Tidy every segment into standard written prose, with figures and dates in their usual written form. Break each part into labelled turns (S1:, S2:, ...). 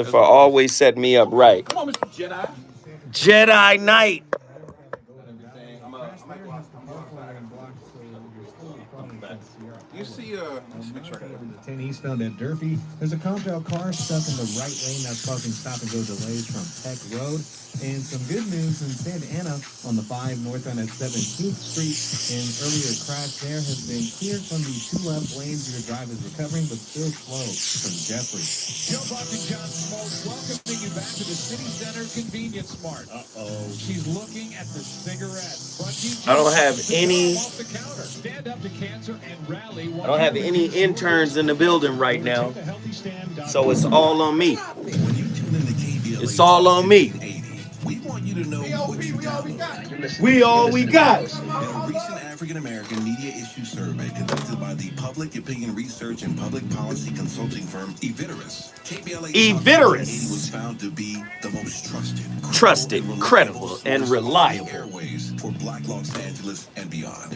S1: for always setting me up right.
S2: Come on, Mr. Jedi.
S1: Jedi Knight.
S2: You see, let's make sure I got everything.
S3: 10 eastbound at Durfee. There's a compound car stuck in the right lane that's causing stop-and-go delays from Peck Road. And some good news in Santa Ana on the 5 northbound at 17th Street. An earlier crash there has been cleared from the 2 left lanes. Your drive is recovering, but still slow from Jeffrey.
S4: Joe Buck and John Smoltz welcoming you back to the City Center Convenience Mart. Uh-oh. She's looking at the cigarettes.
S1: I don't have any.
S4: Off the counter. Stand up to cancer and rally.
S1: I don't have any interns in the building right now, so it's all on me. It's all on me.
S5: We want you to know what you got.
S1: We all we got.
S5: In a recent African-American media issue survey conducted by the public opinion research and public policy consulting firm Eviderus, KBLA was found to be the most trusted, credible, and reliable airways for Black Los Angeles and beyond.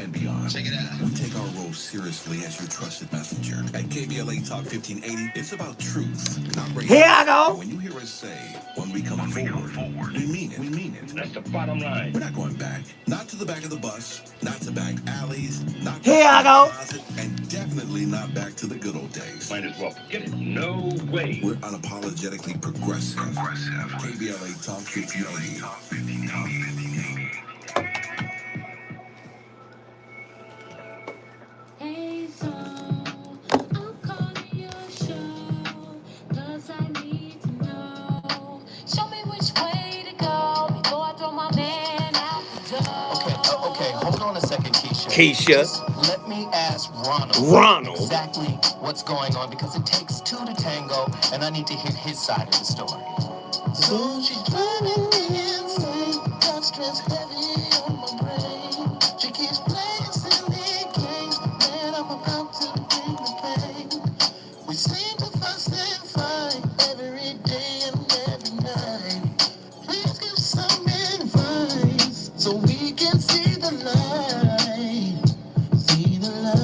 S5: Check it out. We take our role seriously as your trusted messenger. At KBLA Talk 1580, it's about truth, not race.
S1: Here I go.
S5: When you hear us say, when we come forward, we mean it.
S6: That's the bottom line.
S5: We're not going back. Not to the back of the bus, not to back alleys, not
S1: Here I go.
S5: closet, and definitely not back to the good old days.
S6: Might as well forget it. No way.
S5: We're unapologetically progressive. KBLA Talk 1580.
S7: Hey, so I'm calling your show, 'cause I need to know. Show me which way to go before I throw my man out the door.
S8: Okay, hold on a second, Keisha.
S1: Keisha.
S8: Just let me ask Ronald exactly what's going on, because it takes 2 to tango, and I need to hear his side of the story. So she's driving me insane, got stress heavy on my brain. She keeps playing silly games, man, I'm about to bring the pain. We seem to fuss and fight every day and every night. Please give some advice so we can see the light. See the light.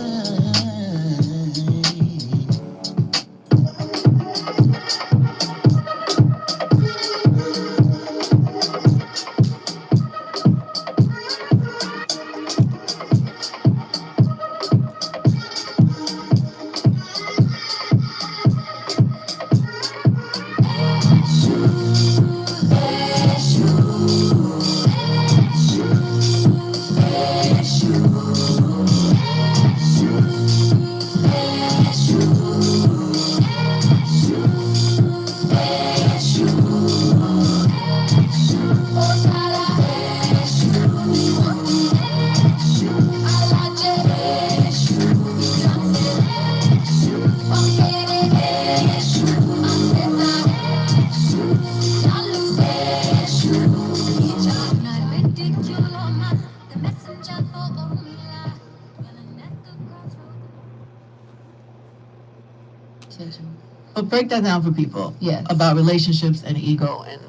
S9: But break that down for people. Yes. About relationships and ego, and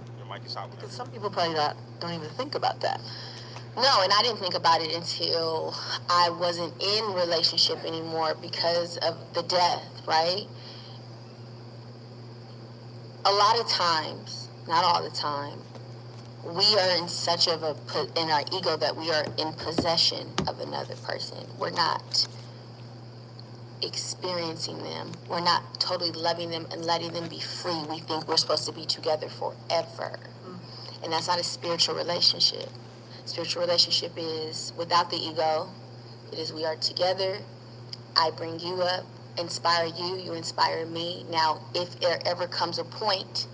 S8: Because some people probably don't even think about that.
S10: No, and I didn't think about it until I wasn't in relationship anymore because of the death, right? A lot of times, not all the time, we are in such of in our ego that we are in possession of another person. We're not experiencing them. We're not totally loving them and letting them be free. We think we're supposed to be together forever. And that's not a spiritual relationship. Spiritual relationship is without the ego. It is we are together. I bring you up, inspire you, you inspire me. Now, if there ever comes a point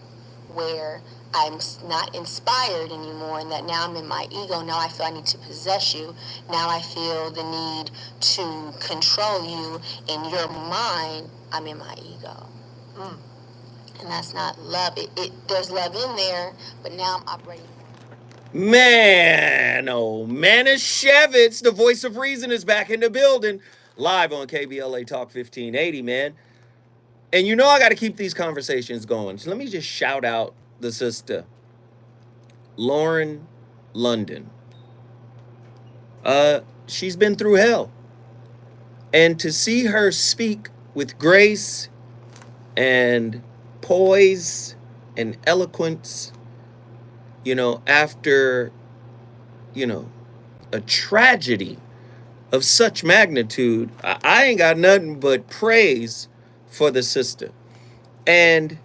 S10: where I'm not inspired anymore and that now I'm in my ego, now I feel I need to possess you, now I feel the need to control you in your mind, I'm in my ego. And that's not love. There's love in there, but now I'm operating.
S1: Man, oh, Manischewitz, the voice of reason, is back in the building, live on KBLA Talk 1580, man. And you know I got to keep these conversations going. So let me just shout out the sister, Lauren London. She's been through hell. And to see her speak with grace and poise and eloquence, after, a tragedy of such magnitude. I ain't got nothing but praise for the sister. And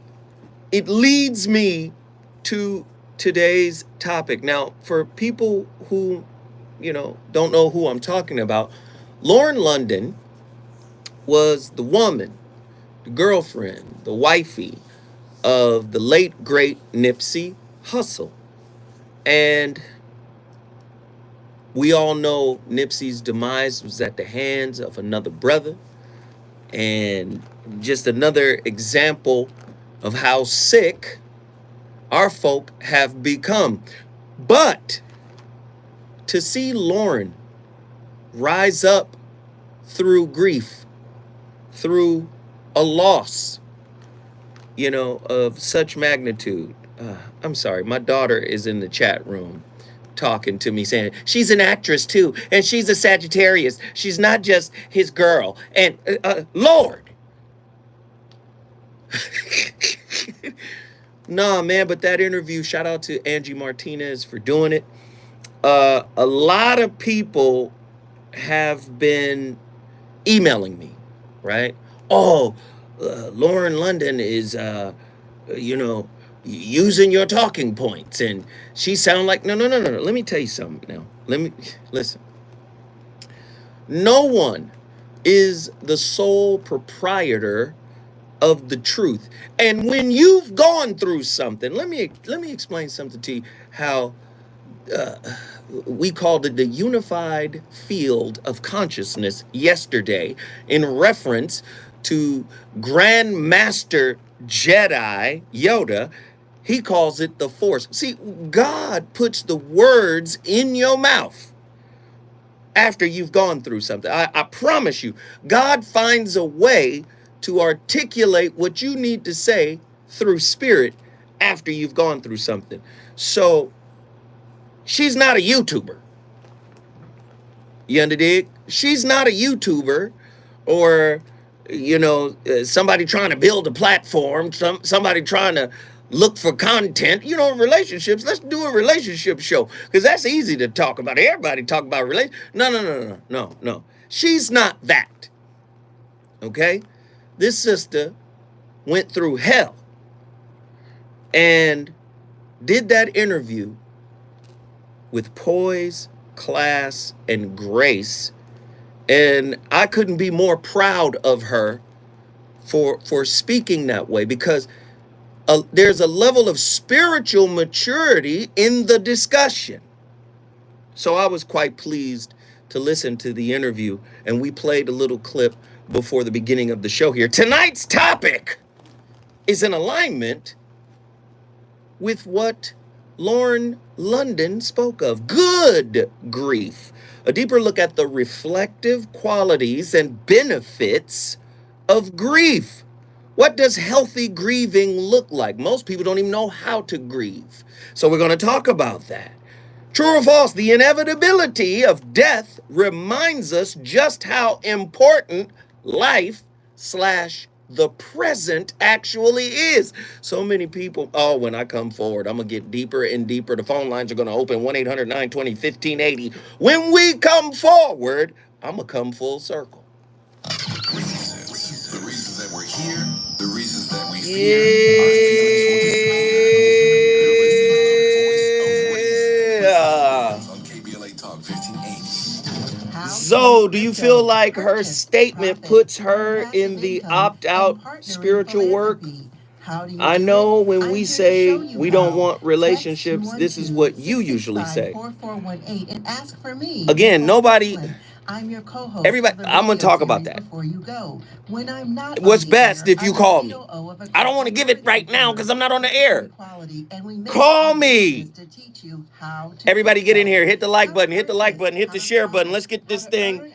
S1: it leads me to today's topic. Now, for people who, don't know who I'm talking about, Lauren London was the woman, the girlfriend, the wifey of the late, great Nipsey Hussle. And we all know Nipsey's demise was at the hands of another brother. And just another example of how sick our folk have become. But to see Lauren rise up through grief, through a loss, of such magnitude. I'm sorry, my daughter is in the chat room talking to me saying she's an actress too, and she's a Sagittarius. She's not just his girl. And Lord. Nah, man, but that interview, shout out to Angie Martinez for doing it. A lot of people have been emailing me, right? Oh, Lauren London is, using your talking points, and she sound like, no. Let me tell you something now. Listen. No one is the sole proprietor of the truth. And when you've gone through something, let me explain something to you, how we called it the unified field of consciousness yesterday in reference to Grand Master Jedi Yoda. He calls it the Force. See, God puts the words in your mouth after you've gone through something. I promise you, God finds a way to articulate what you need to say through spirit after you've gone through something. So she's not a YouTuber. You understand? She's not a YouTuber or, somebody trying to build a platform, somebody trying to look for content, relationships. Let's do a relationship show because that's easy to talk about. Everybody talk about relationships. No. She's not that. Okay? This sister went through hell and did that interview with poise, class, and grace. And I couldn't be more proud of her for speaking that way, because there's a level of spiritual maturity in the discussion. So I was quite pleased to listen to the interview, and we played a little clip before the beginning of the show here. Tonight's topic is in alignment with what Lauren London spoke of. Good grief. A deeper look at the reflective qualities and benefits of grief. What does healthy grieving look like? Most people don't even know how to grieve. So we're going to talk about that. True or false, the inevitability of death reminds us just how important life / the present actually is. So many people, when I come forward, I'm going to get deeper and deeper. The phone lines are going to open 1-800-920-1580. When we come forward, I'm going to come full circle.
S5: The reasons that we're here, the reasons that we fear, our feelings will dissipate. On KBLA Talk 1580.
S1: Zoe, do you feel like her statement puts her in the opt-out spiritual work? I know when we say we don't want relationships, this is what you usually say. Again, nobody...
S9: I'm your co-host.
S1: Everybody, I'm going to talk about that. What's best if you call me? I don't want to give it right now because I'm not on the air. Call me. Everybody get in here. Hit the like button. Hit the like button. Hit the share button. Let's get this thing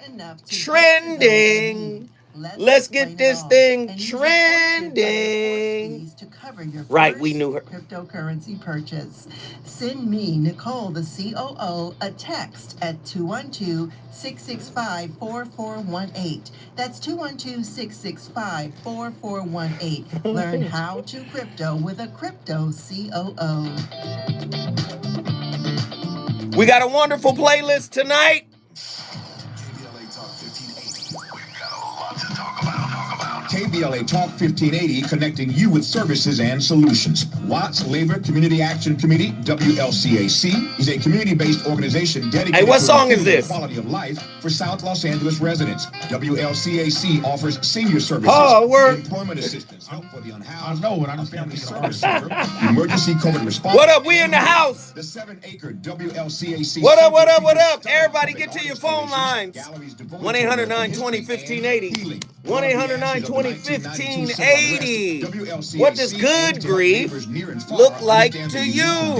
S1: trending. Let's get this thing trending.
S9: To cover your
S1: Right, we knew her.
S9: Cryptocurrency purchase. Send me, Nicole, the COO, a text at 212-665-4418. That's 212-665-4418. Learn how to crypto with a crypto COO.
S1: We got a wonderful playlist tonight.
S11: KBLA Talk 1580, connecting you with services and solutions. Watts Labor Community Action Committee, WLCAC, is a community-based organization dedicated
S1: what
S11: to
S1: song is
S11: improving
S1: this?
S11: the quality of life for South Los Angeles residents. WLCAC offers senior services, employment assistance, help for the unhoused, family service center, emergency COVID response.
S1: What up? We in the house.
S11: The 7-acre WLCAC.
S1: What up? What up? What up? Everybody get to your phone lines. 1-800-920-1580. 1-800-920-1580. What does good grief look like to you?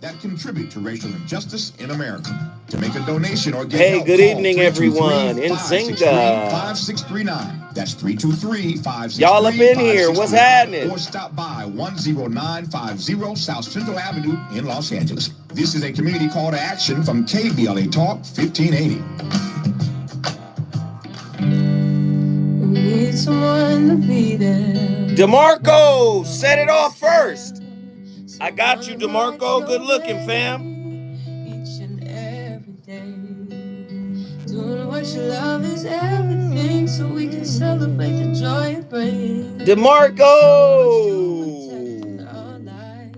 S11: That contribute to racial injustice in America. To make a donation or get
S1: Hey,
S11: help,
S1: good
S11: call
S1: evening, everyone. In
S11: 323-5639. That's 323-5639.
S1: Y'all up in here. What's happening?
S11: Or stop by 10950 South Central Avenue in Los Angeles. This is a community call to action from KBLA Talk 1580.
S7: Need someone to be there.
S1: DeMarco, set it off first. I got you, DeMarco. Good looking, fam.
S7: Each and every day. Doing what you love is everything, so we can celebrate the joy it brings.
S1: DeMarco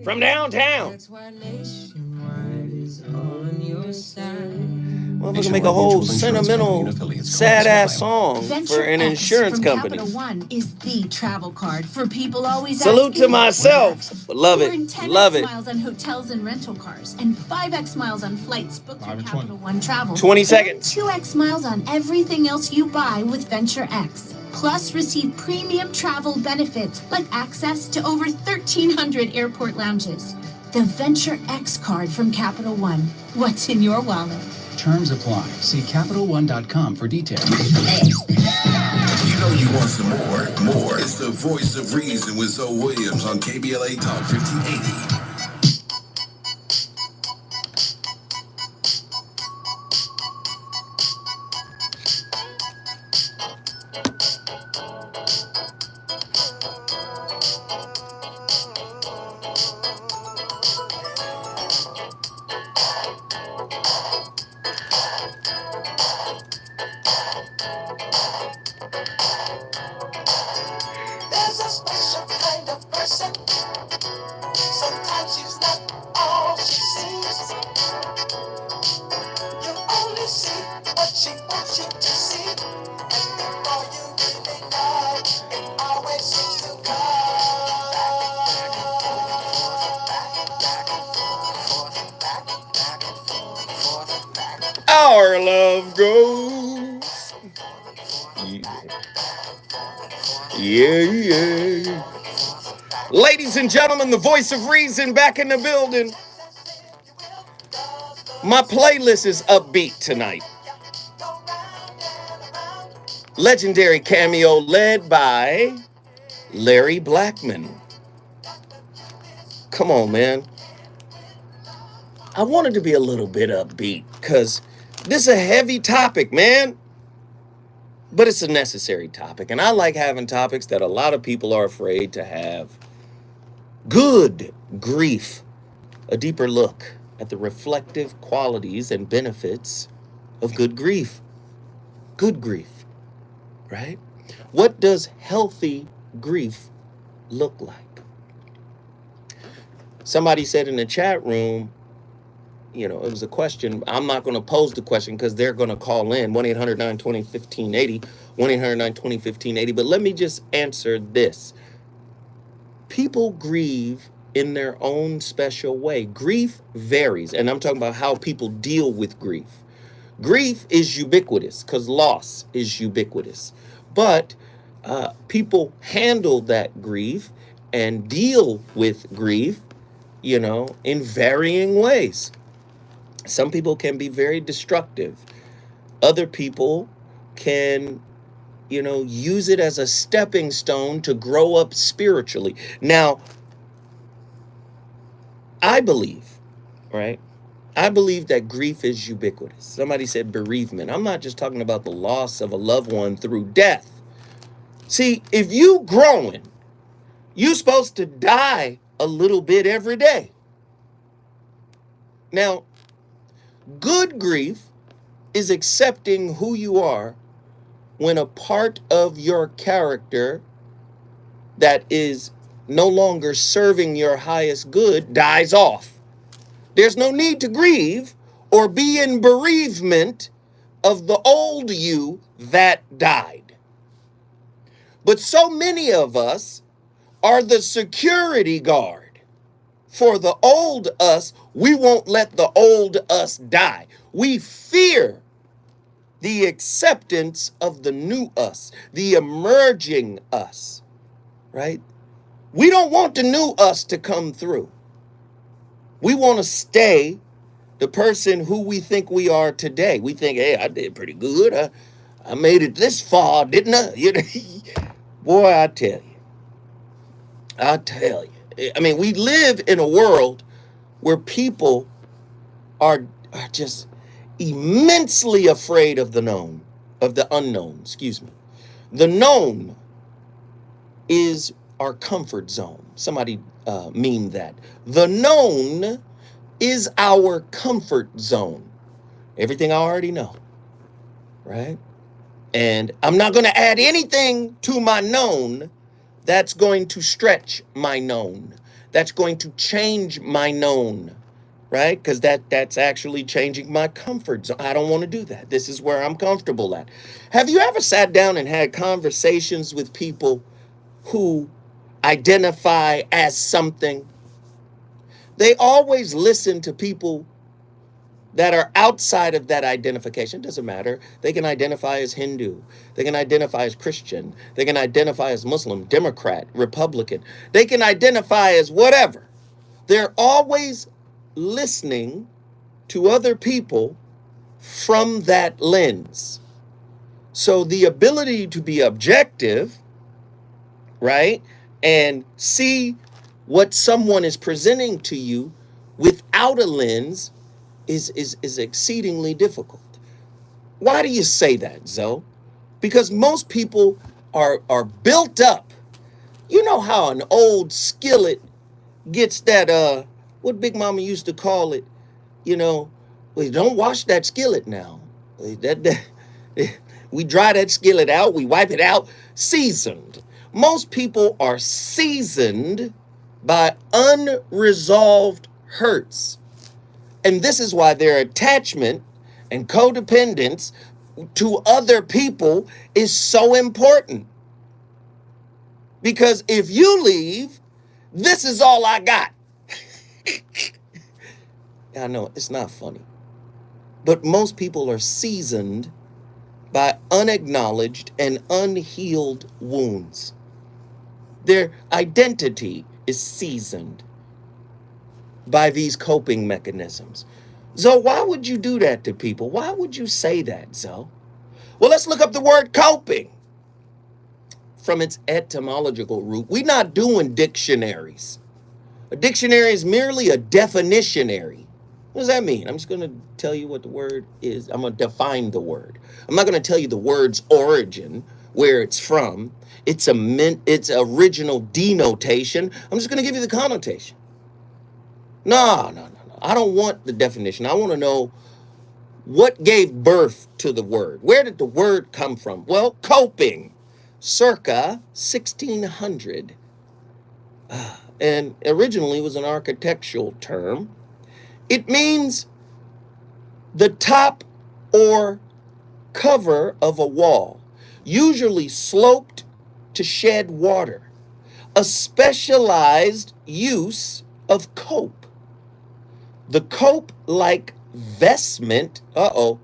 S1: from downtown.
S7: That's why Nationwide is on your side.
S1: Motherfucker make a whole sentimental, sad-ass song for an insurance company.
S12: Capital One is the travel card for people always
S1: Salute
S12: asking,
S1: to myself. Love
S12: Earn
S1: it.
S12: 10x
S1: Love it.
S12: miles on hotels and rental cars, and 5x miles on flights booked through Capital One Travel.
S1: 20
S12: and
S1: seconds.
S12: 2x miles on everything else you buy with Venture X. Plus, receive premium travel benefits like access to over 1,300 airport lounges. The Venture X card from Capital One. What's in your wallet?
S13: Terms apply. See CapitalOne.com for details.
S5: You know you want some more. More. It's the voice of reason with Zoe Williams on KBLA Talk 1580.
S8: There's a special kind of person. Sometimes she's not all she seems. You only see what she wants you to see. And before you really know, it always seems to
S1: Our love goes. Yeah. Ladies and gentlemen, the voice of reason back in the building. My playlist is upbeat tonight. Legendary cameo led by Larry Blackmon. Come on, man. I wanted to be a little bit upbeat because this is a heavy topic, man. But it's a necessary topic. And I like having topics that a lot of people are afraid to have. Good grief. A deeper look at the reflective qualities and benefits of good grief. Good grief, right? What does healthy grief look like? Somebody said in the chat room, you know, it was a question. I'm not going to pose the question because they're going to call in 1-800-920-1580, 1-800-920-1580. But let me just answer this. People grieve in their own special way. Grief varies, and I'm talking about how people deal with grief. Grief is ubiquitous because loss is ubiquitous. But people handle that grief and deal with grief, you know, in varying ways. Some people can be very destructive. Other people can use it as a stepping stone to grow up spiritually. Now, I believe, right? I believe that grief is ubiquitous. Somebody said bereavement. I'm not just talking about the loss of a loved one through death. See, if you growing, you're supposed to die a little bit every day. Now, good grief is accepting who you are when a part of your character that is no longer serving your highest good dies off. There's no need to grieve or be in bereavement of the old you that died. But so many of us are the security guard for the old us. We won't let the old us die. We fear the acceptance of the new us, the emerging us, right? We don't want the new us to come through. We want to stay the person who we think we are today. We think, hey, I did pretty good. I made it this far, didn't I? Boy, I tell you. I mean, we live in a world where people are just immensely afraid of the unknown, excuse me. The known is our comfort zone. Somebody meme that. The known is our comfort zone. Everything I already know, right? And I'm not going to add anything to my known that's going to stretch my known. That's going to change my known, right? Because that's actually changing my comfort zone. I don't want to do that. This is where I'm comfortable at. Have you ever sat down and had conversations with people who identify as something? They always listen to people that are outside of that identification. It doesn't matter. They can identify as Hindu. They can identify as Christian. They can identify as Muslim, Democrat, Republican. They can identify as whatever. They're always listening to other people from that lens. So the ability to be objective, right, and see what someone is presenting to you without a lens is exceedingly difficult. Why do you say that, Zoe? Because most people are built up. You know how an old skillet gets that, what Big Mama used to call it, well, don't wash that skillet now. We dry that skillet out, we wipe it out, seasoned. Most people are seasoned by unresolved hurts. And this is why their attachment and codependence to other people is so important. Because if you leave, this is all I got. I know, it's not funny. But most people are seasoned by unacknowledged and unhealed wounds. Their identity is seasoned by these coping mechanisms. Zoe, why would you do that to people? Why would you say that, Zoe? Well, let's look up the word coping from its etymological root. We're not doing dictionaries. A dictionary is merely a definitionary. What does that mean? I'm just going to tell you what the word is. I'm going to define the word. I'm not going to tell you the word's origin, where it's from, its original denotation. I'm just going to give you the connotation. No. I don't want the definition. I want to know what gave birth to the word. Where did the word come from? Well, coping, circa 1600. And originally was an architectural term. It means the top or cover of a wall, usually sloped to shed water. A specialized use of cope. The cope-like vestment,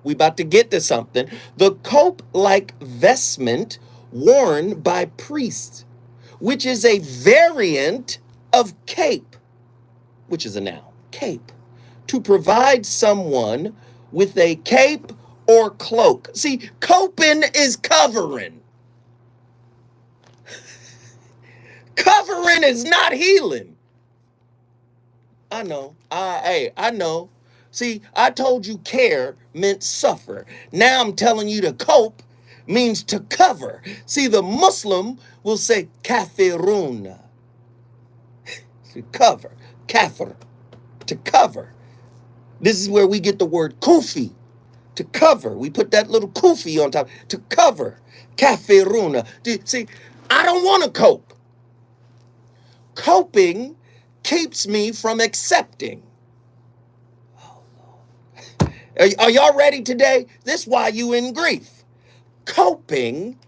S1: we about to get to something. The cope-like vestment worn by priests, which is a variant of cape, which is a noun, cape, to provide someone with a cape or cloak. See, coping is covering. Covering is not healing. I know. I know. See, I told you care meant suffer. Now I'm telling you to cope means to cover. See, the Muslim will say kafirun. To cover. Kafir. To cover. This is where we get the word kufi. To cover. We put that little kufi on top. To cover. Kafiruna. See, I don't want to cope. Coping keeps me from accepting. Are y'all ready today? This is why you in grief. Coping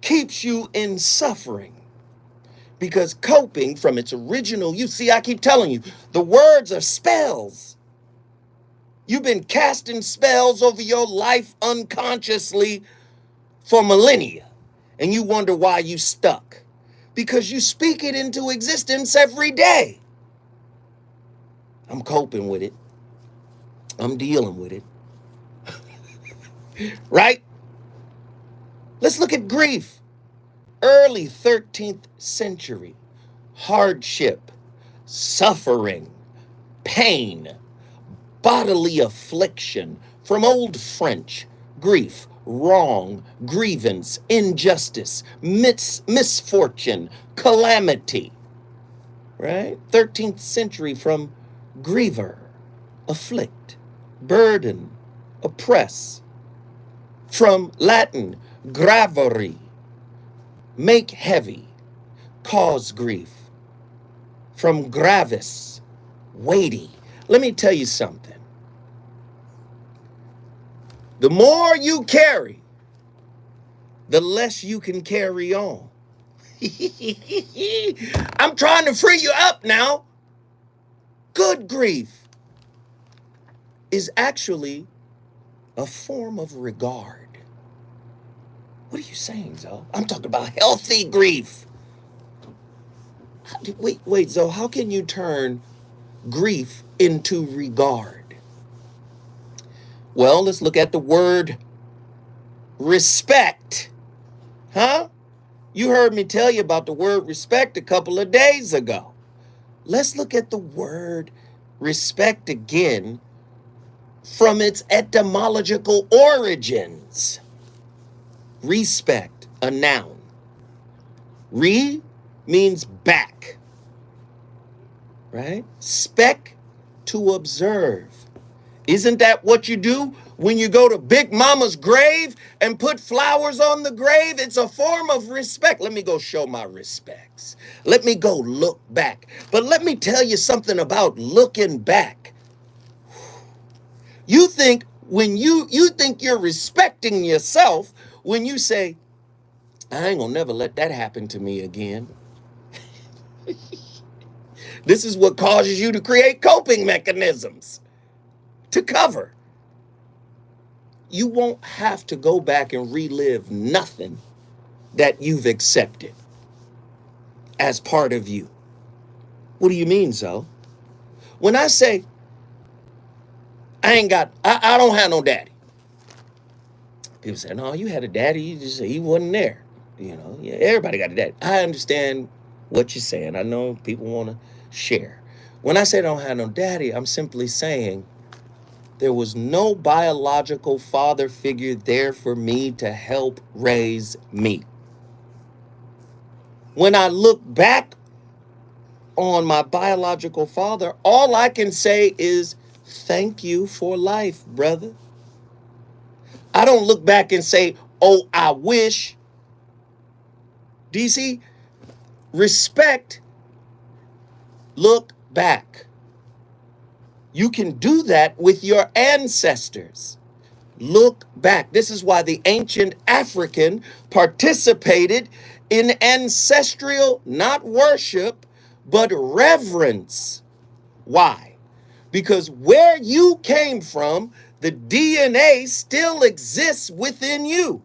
S1: keeps you in suffering. Because coping from its original, you see, I keep telling you, the words are spells. You've been casting spells over your life unconsciously for millennia. And you wonder why you stuck. Because you speak it into existence every day. I'm coping with it. I'm dealing with it. Right? Let's look at grief. Early 13th century. Hardship, suffering, pain, bodily affliction. From Old French, grief, wrong, grievance, injustice, misfortune, calamity. Right? 13th century from griever, afflict, burden, oppress. From Latin, gravere, make heavy, cause grief. From gravis, weighty. Let me tell you something. The more you carry, the less you can carry on. I'm trying to free you up now. Good grief is actually a form of regard. What are you saying, Zoe? I'm talking about healthy grief. Wait, Zoe, how can you turn grief into regard? Well, let's look at the word respect. Huh? You heard me tell you about the word respect a couple of days ago. Let's look at the word respect again from its etymological origins. Respect, a noun. Re means back, right? Spec, to observe. Isn't that what you do when you go to Big Mama's grave and put flowers on the grave? It's a form of respect. Let me go show my respects. Let me go look back. But let me tell you something about looking back. You think when you think you're respecting yourself when you say, I ain't gonna never let that happen to me again. This is what causes you to create coping mechanisms to cover. You won't have to go back and relive nothing that you've accepted as part of you. What do you mean, Zoe? When I say, I don't have no daddy. People say, no, you had a daddy, he wasn't there. You know, yeah, everybody got a daddy. I understand what you're saying. I know people want to share. When I say I don't have no daddy, I'm simply saying there was no biological father figure there for me to help raise me. When I look back on my biological father, all I can say is, thank you for life, brother. I don't look back and say, oh, I wish. Do you see? Respect, look back. You can do that with your ancestors. Look back. This is why the ancient African participated in ancestral, not worship, but reverence. Why? Because where you came from, the DNA still exists within you.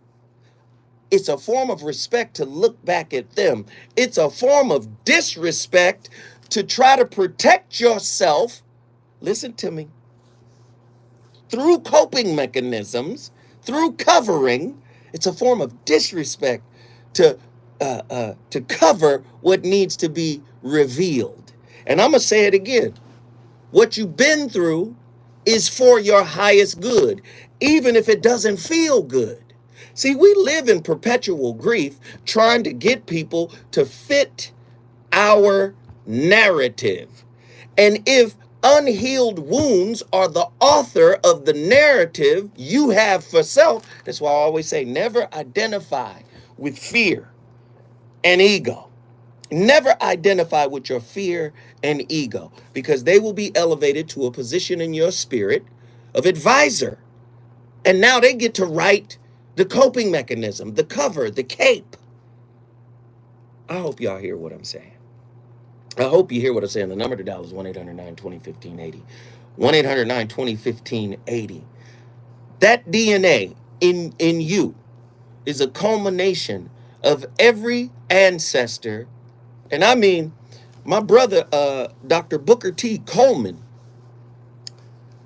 S1: It's a form of respect to look back at them. It's a form of disrespect to try to protect yourself. Listen to me. Through coping mechanisms, through covering, it's a form of disrespect to to cover what needs to be revealed. And I'm going to say it again. What you've been through is for your highest good, even if it doesn't feel good. See, we live in perpetual grief trying to get people to fit our narrative. And if unhealed wounds are the author of the narrative you have for self, that's why I always say never identify with fear and ego. Never identify with your fear and ego, because they will be elevated to a position in your spirit of advisor. And now they get to write the coping mechanism, the cover, the cape. I hope y'all hear what I'm saying. I hope you hear what I'm saying. The number to dial is 1-800-920-1580. 1-800-920-1580. That DNA in you is a culmination of every ancestor. And I mean, my brother, Dr. Booker T. Coleman,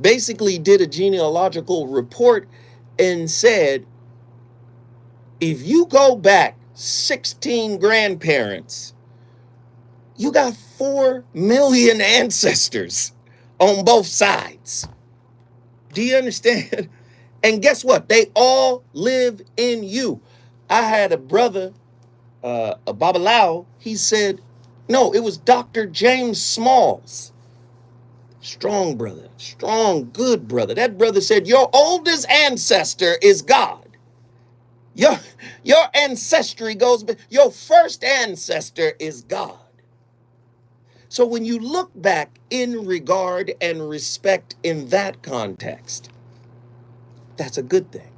S1: basically did a genealogical report and said, if you go back 16 grandparents, you got 4 million ancestors on both sides. Do you understand? And guess what? They all live in you. I had a brother, a Babalao, he said, no, it was Dr. James Smalls. Strong brother, strong, good brother. That brother said, your oldest ancestor is God. Your ancestry goes, your first ancestor is God. So when you look back in regard and respect in that context, that's a good thing.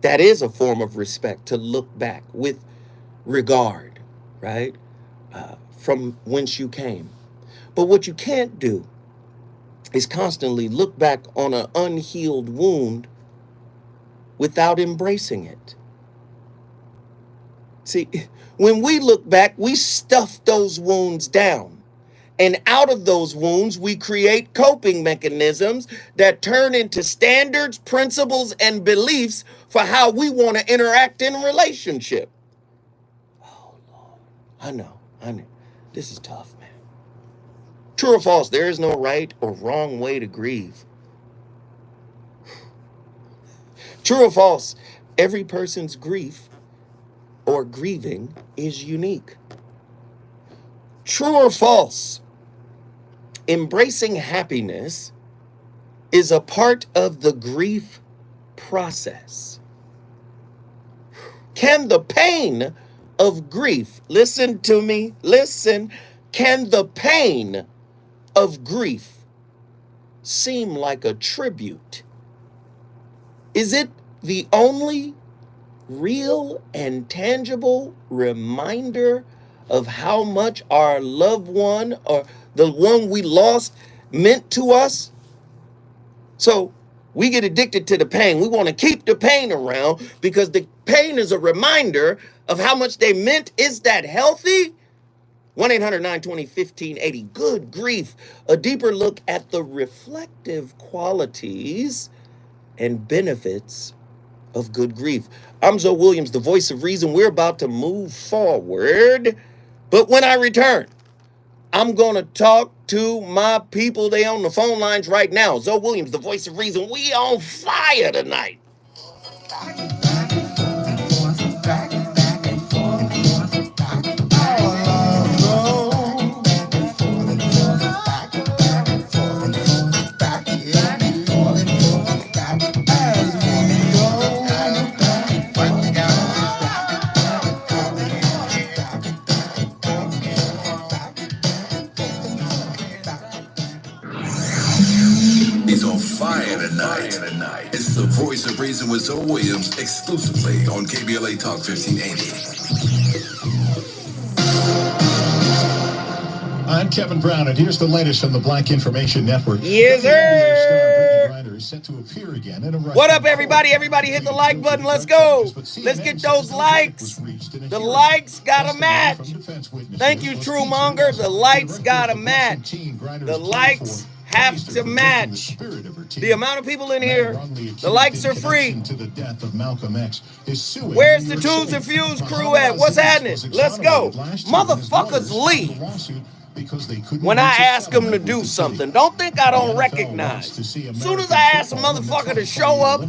S1: That is a form of respect, to look back with regard, right? From whence you came. But what you can't do is constantly look back on an unhealed wound without embracing it. See, when we look back, we stuff those wounds down. And out of those wounds, we create coping mechanisms that turn into standards, principles, and beliefs for how we want to interact in a relationship. Oh, Lord. I know. This is tough, man. True or false, there is no right or wrong way to grieve. True or false, every person's grief or grieving is unique. True or false, embracing happiness is a part of the grief process. Can the pain of grief, listen to me, listen, can the pain of grief seem like a tribute? Is it the only real and tangible reminder of how much our loved one or the one we lost meant to us? So we get addicted to the pain. We want to keep the pain around because the pain is a reminder of how much they meant. Is that healthy? 1-800-920-1580. Good grief. A deeper look at the reflective qualities and benefits of good grief. I'm Zoe Williams, the voice of reason. We're about to move forward. But when I return, I'm going to talk to my people. They on the phone lines right now. Zoe Williams, the voice of reason. We on fire tonight.
S5: He's on fire tonight. It's the voice of reason with Zoe Williams, exclusively on KBLA Talk 1580.
S4: I'm Kevin Brown, and here's the latest from the Black Information Network.
S1: Yes, sir.
S4: Is set to appear again in a
S1: What up, everybody? Everybody hit the like button. Let's go. Let's get those likes. The likes got a match. Thank you, True Monger. The likes got a match. The likes have to match the amount of people in here. The likes are free. Where's the Twos and Fuse crew at? What's happening? Let's go. Motherfuckers leave when I ask them to do something. Don't think I don't recognize. As soon as I ask a motherfucker to show up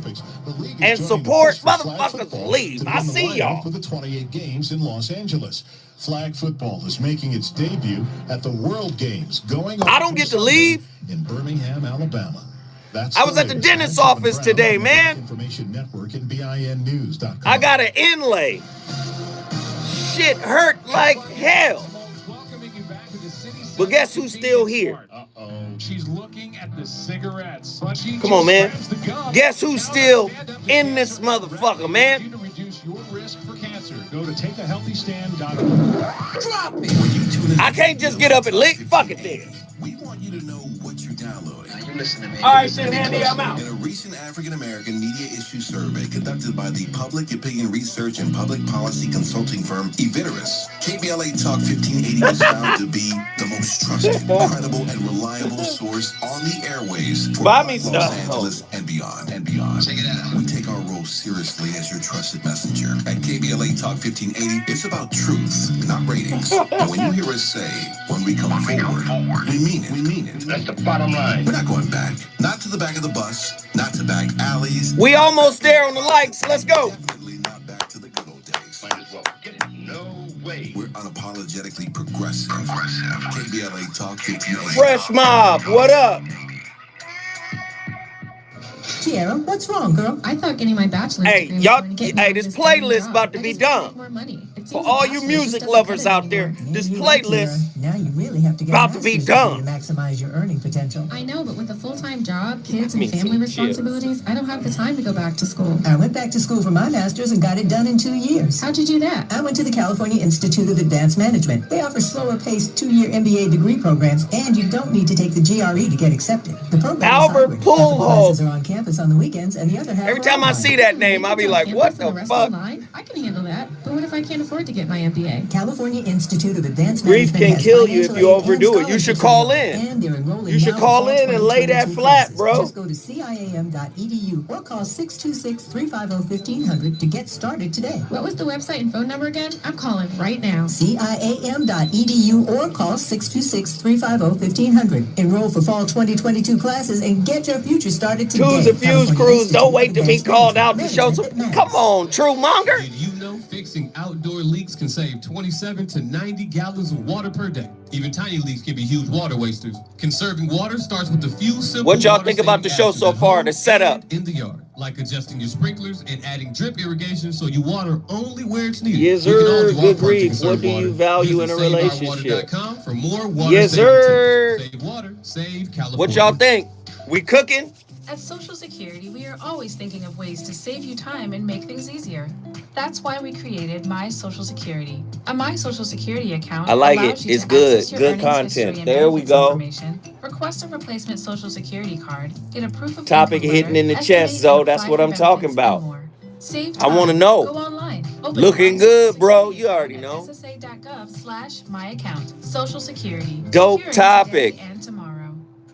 S1: and support, motherfuckers leave. I see y'all.
S14: For the 28 games in Los Angeles. Flag football is making its debut at the World Games going on.
S1: I don't get to leave
S14: in Birmingham, Alabama.
S1: I was at the dentist's office today, man.
S14: Information Network and BINnews.com.
S1: I got an inlay. Shit hurt like hell. But guess who's still here?
S4: She's looking at the cigarettes.
S1: Come on, man. Guess who's still in this motherfucker, man?
S4: To reduce your risk for cancer, go to takeahealthystand.org.
S5: Drop it.
S1: I can't just get up and lick. Fuck it then.
S5: We want you to know what you're downloading.
S1: All right, then, Andy, I'm out.
S5: In a recent African-American media issue survey conducted by the public opinion research and public policy consulting firm Eviderus, KBLA Talk 1580 was found to be the most trusted, credible, and reliable source on the airwaves for Los Angeles and beyond. Check it out. We take our role seriously as your trusted messenger. At KBLA Talk 1580, it's about truth, not ratings. And when you hear us say, when we come forward, we mean it.
S6: That's the bottom line.
S5: We're not going back. Not to the back of the bus. Not to back alleys.
S1: We almost there on the likes. Let's go.
S5: Definitely not back to the good old days.
S6: Might as well get it. No way.
S5: We're unapologetically progressive. KBLA Talk 1580.
S1: Fresh Mob, what up?
S9: Tiara, what's wrong, girl? I thought getting my bachelor's
S1: Hey, y'all, hey, this playlist about to be done. For all you music lovers out there, this playlist
S9: now you really have to get
S1: about to be done.
S9: To maximize your earning potential. I know, but with a full-time job, kids, and family responsibilities, I don't have the time to go back to school. I went back to school for my master's and got it done in 2 years. How'd you do that? I went to the California Institute of Advanced Management. They offer slower-paced 2-year MBA degree programs, and you don't need to take the GRE to get accepted. The program
S1: Albert Pujols
S9: are on campus on the weekends, and the other half
S1: Every time I see that name, I'll be like, what the fuck?
S9: I can handle that, but what if I can't afford to get my MBA? California Institute of Advanced
S1: GREIF
S9: Management
S1: can kill you if you overdo it. You should call in. You should call in and lay that flat, bro.
S9: Just go to ciam.edu or call 626-350-1500 to get started today. What was the website and phone number again? I'm calling right now. ciam.edu or call 626-350-1500. Enroll for fall 2022 classes and get your future started today.
S1: Twos and Fuse crews, don't wait to be called out to show some. Come on, true monger.
S15: Did you know fixing outdoor leaks can save 27 to 90 gallons of water per day? Even tiny leaks can be huge water wasters. Conserving water starts with a few simple.
S1: What y'all think about the show so far? The setup
S15: in the yard, like adjusting your sprinklers and adding drip irrigation so you water only where it's needed.
S1: Yes, sir. Good grief. What do you value in a relationship?
S15: For more water.
S1: Yes, sir.
S15: Save water, save California.
S1: What y'all think? We cooking?
S16: At Social Security, we are always thinking of ways to save you time and make things easier. That's why we created My Social Security. A My Social Security account
S1: I like
S16: allows
S1: it.
S16: you
S1: It's
S16: to
S1: good.
S16: access your
S1: Good
S16: earnings
S1: content.
S16: history and
S1: There we
S16: benefits
S1: go.
S16: information, request a replacement Social Security card, get a proof of
S1: Topic
S16: income
S1: hitting in the
S16: letter,
S1: chest,
S16: estimate
S1: Zoe.
S16: and
S1: That's
S16: apply
S1: what
S16: for
S1: I'm talking
S16: benefits, and
S1: about.
S16: more. Save
S1: I
S16: time.
S1: want to know.
S16: Go online. Open
S1: Looking good, bro. You already know.
S16: SSA.gov/myaccount. Social Security.
S1: Dope
S16: Securing
S1: topic.
S16: today and tomorrow.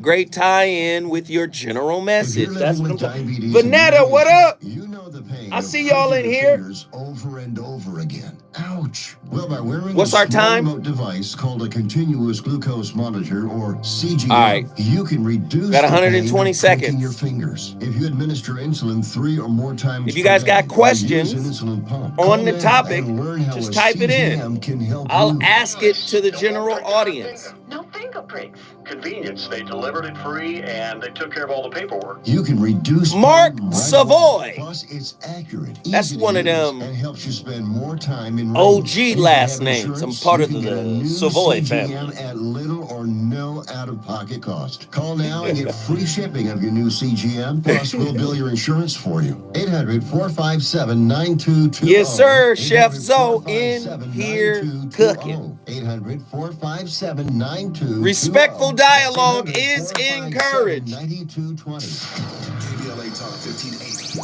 S1: Great tie-in with your general message. That's what I'm talking. Vanetta, what up?
S11: You know the pain.
S1: I see y'all in here.
S11: Over and over again. Ouch. Well, by wearing
S1: What's
S11: a
S1: our
S11: small
S1: time?
S11: remote device called a continuous glucose monitor, or CGM,
S1: All right.
S11: you can reduce
S1: Got
S11: the
S1: 120
S11: pain of
S1: seconds.
S11: pricking your fingers. If you administer insulin 3 or more times
S1: If you
S11: per
S1: guys
S11: day,
S1: got
S11: or
S1: questions
S11: use an insulin pump,
S1: on
S11: call
S1: the
S11: now
S1: topic,
S11: and learn how
S1: just
S11: a
S1: type it
S11: CGM
S1: in.
S11: can help
S1: I'll
S11: you.
S1: ask it to the general audience.
S6: No finger pricks. Convenience. They delivered it free and they took care of all the paperwork.
S11: You can reduce
S1: Mark
S11: pain right
S1: Savoy.
S11: away. Plus, it's accurate.
S1: That's
S11: easy to
S1: one of
S11: use,
S1: them
S11: and helps you spend more time in
S1: OG
S11: range.
S1: last
S11: If you have
S1: names. I'm
S11: insurance,
S1: part
S11: you
S1: of
S11: can get a
S1: the
S11: new
S1: Savoy
S11: CGM
S1: family.
S11: at little or no out-of-pocket cost. Call now and get free shipping of your new CGM. Plus, we'll bill your insurance for you. 800-457-9220.
S1: Yes, sir. Chef Zoe in here cooking.
S11: 800-457-9220.
S1: Respectful dialogue is encouraged.
S11: 9220.
S5: KBLA Talk 1580.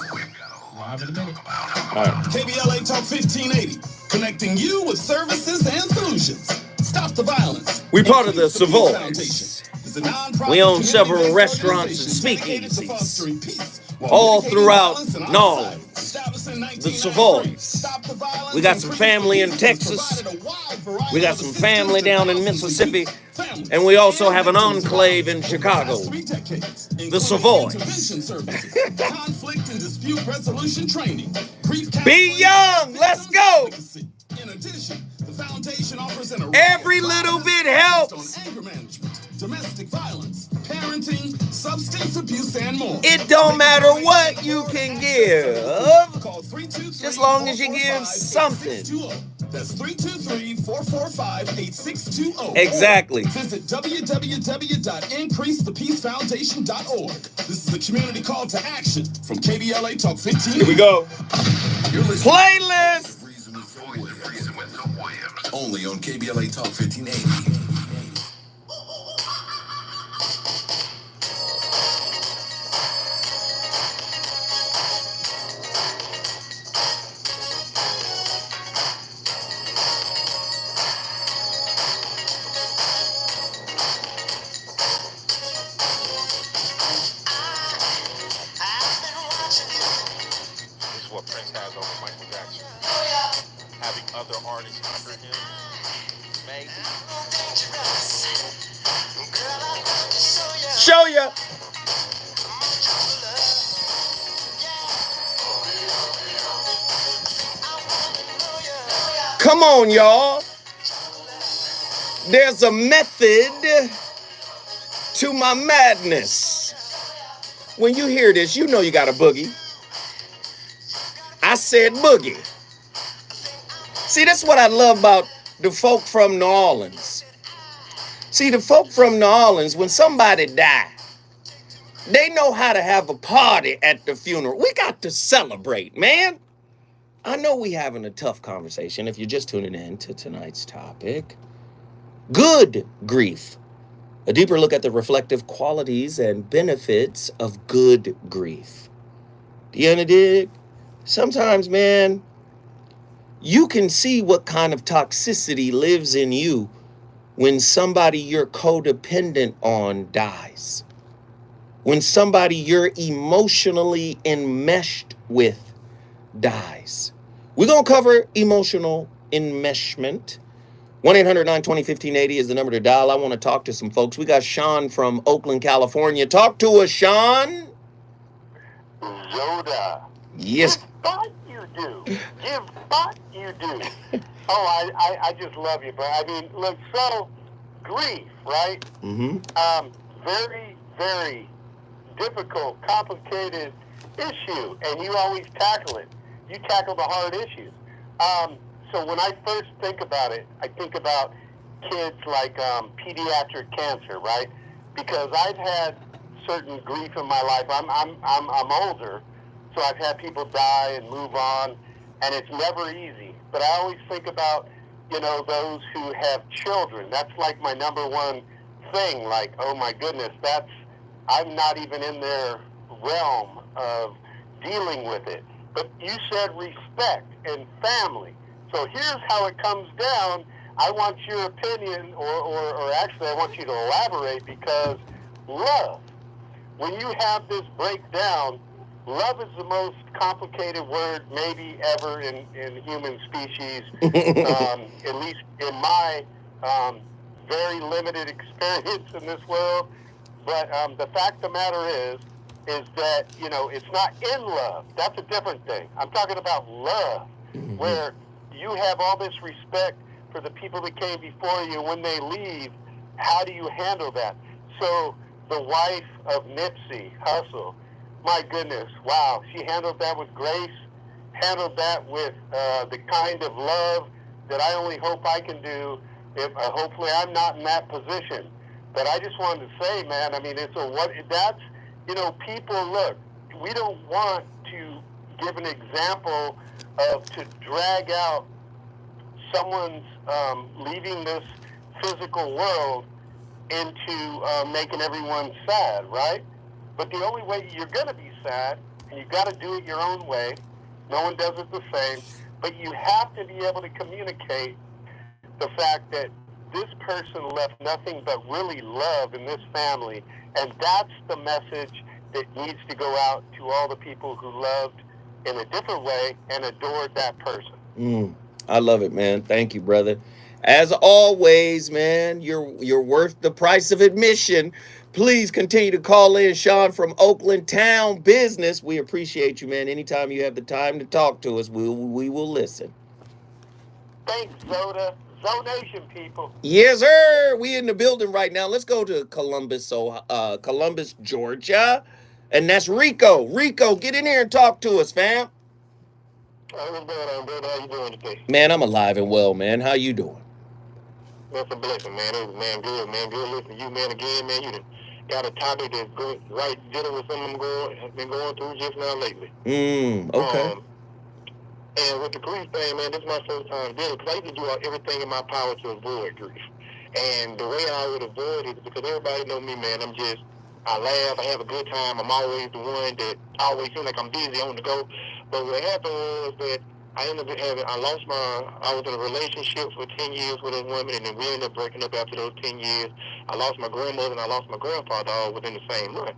S4: Live in a minute.
S1: All right.
S17: KBLA Talk 1580, connecting you with services and solutions. Stop the violence.
S1: We part of the
S17: Increase the
S1: Savoy.
S17: Foundation. It's
S1: We own several restaurants and speakeasies all throughout New Orleans, the Savoy. We got some family in Texas. We got some family down in Mississippi. And we also have an enclave in Chicago, the Savoy. Be young, let's go. Every little bit helps.
S17: Domestic violence, parenting, substance abuse, and more.
S1: It don't matter what you can give, just as long as you give something.
S17: That's 323-445-8620.
S1: Exactly.
S17: Visit www.increasethepeacefoundation.org. This is a community call to action from KBLA Talk 15.
S1: Here we go. Playlist.
S5: Only on KBLA Talk 1580.
S2: Other artists under him, maybe.
S1: Show ya. Come on, y'all. There's a method to my madness. When you hear this, you know you got a boogie. I said boogie. See, that's what I love about the folk from New Orleans. See, the folk from New Orleans, when somebody died, they know how to have a party at the funeral. We got to celebrate, man. I know we having a tough conversation if you're just tuning in to tonight's topic. Good grief. A deeper look at the reflective qualities and benefits of good grief. Do you dig? Sometimes, man, you can see what kind of toxicity lives in you when somebody you're codependent on dies. When somebody you're emotionally enmeshed with dies. We're going to cover emotional enmeshment. 1-800-920-1580 is the number to dial. I want to talk to some folks. We got Sean from Oakland, California. Talk to us, Sean.
S18: Yoda.
S1: Yes.
S18: What you do? Give what you do? Oh, I just love you, bro. I mean, look, so grief, right?
S1: Mm-hmm.
S18: Very, very difficult, complicated issue, and you always tackle it. You tackle the hard issues. So when I first think about it, I think about kids like pediatric cancer, right? Because I've had certain grief in my life. I'm older, so I've had people die and move on, and it's never easy. But I always think about, you know, those who have children. That's like my number one thing. Like, oh my goodness, I'm not even in their realm of dealing with it. But you said respect and family. So here's how it comes down. I want your opinion, or actually I want you to elaborate, because love, when you have this breakdown, love is the most complicated word maybe ever in human species, at least in my very limited experience in this world. But the fact of the matter is that, you know, it's not in love. That's a different thing. I'm talking about love, where you have all this respect for the people that came before you. When they leave, how do you handle that? So the wife of Nipsey Hussle, my goodness, wow, she handled that with grace, handled that with the kind of love that I only hope I can do. If hopefully I'm not in that position. But I just wanted to say, man, I mean, that's, you know, people, look, we don't want to give an example of to drag out someone's leaving this physical world into making everyone sad, right? But the only way you're going to be sad, and you've got to do it your own way, no one does it the same, but you have to be able to communicate the fact that this person left nothing but really love in this family, and that's the message that needs to go out to all the people who loved in a different way and adored that person.
S1: I love it, man. Thank you, brother. As always, man, you're worth the price of admission. Please continue to call in, Sean from Oakland Town Business. We appreciate you, man. Anytime you have the time to talk to us, we will listen.
S18: Thanks, Zoda. Zonation, people.
S1: Yes, sir. We in the building right now. Let's go to Columbus, Columbus, Georgia. And that's Rico. Rico, get in here and talk to us, fam.
S18: What's going on, brother? How you doing today?
S1: Man, I'm alive and well, man. How you doing?
S18: That's a blessing, man. Man, good, man. Good listening to you, man. Again, man, you done got a topic that's going right dealing with something I've been going through just now lately.
S1: Okay.
S18: And with the grief thing, man, this is my first time dealing, because I used to do everything in my power to avoid grief. And the way I would avoid it is because everybody know me, man. I laugh, I have a good time. I'm always the one that always seems like I'm busy on the go. But what happened was that I was in a relationship for 10 years with a woman, and then we ended up breaking up after those 10 years. I lost my grandmother and I lost my grandfather all within the same month.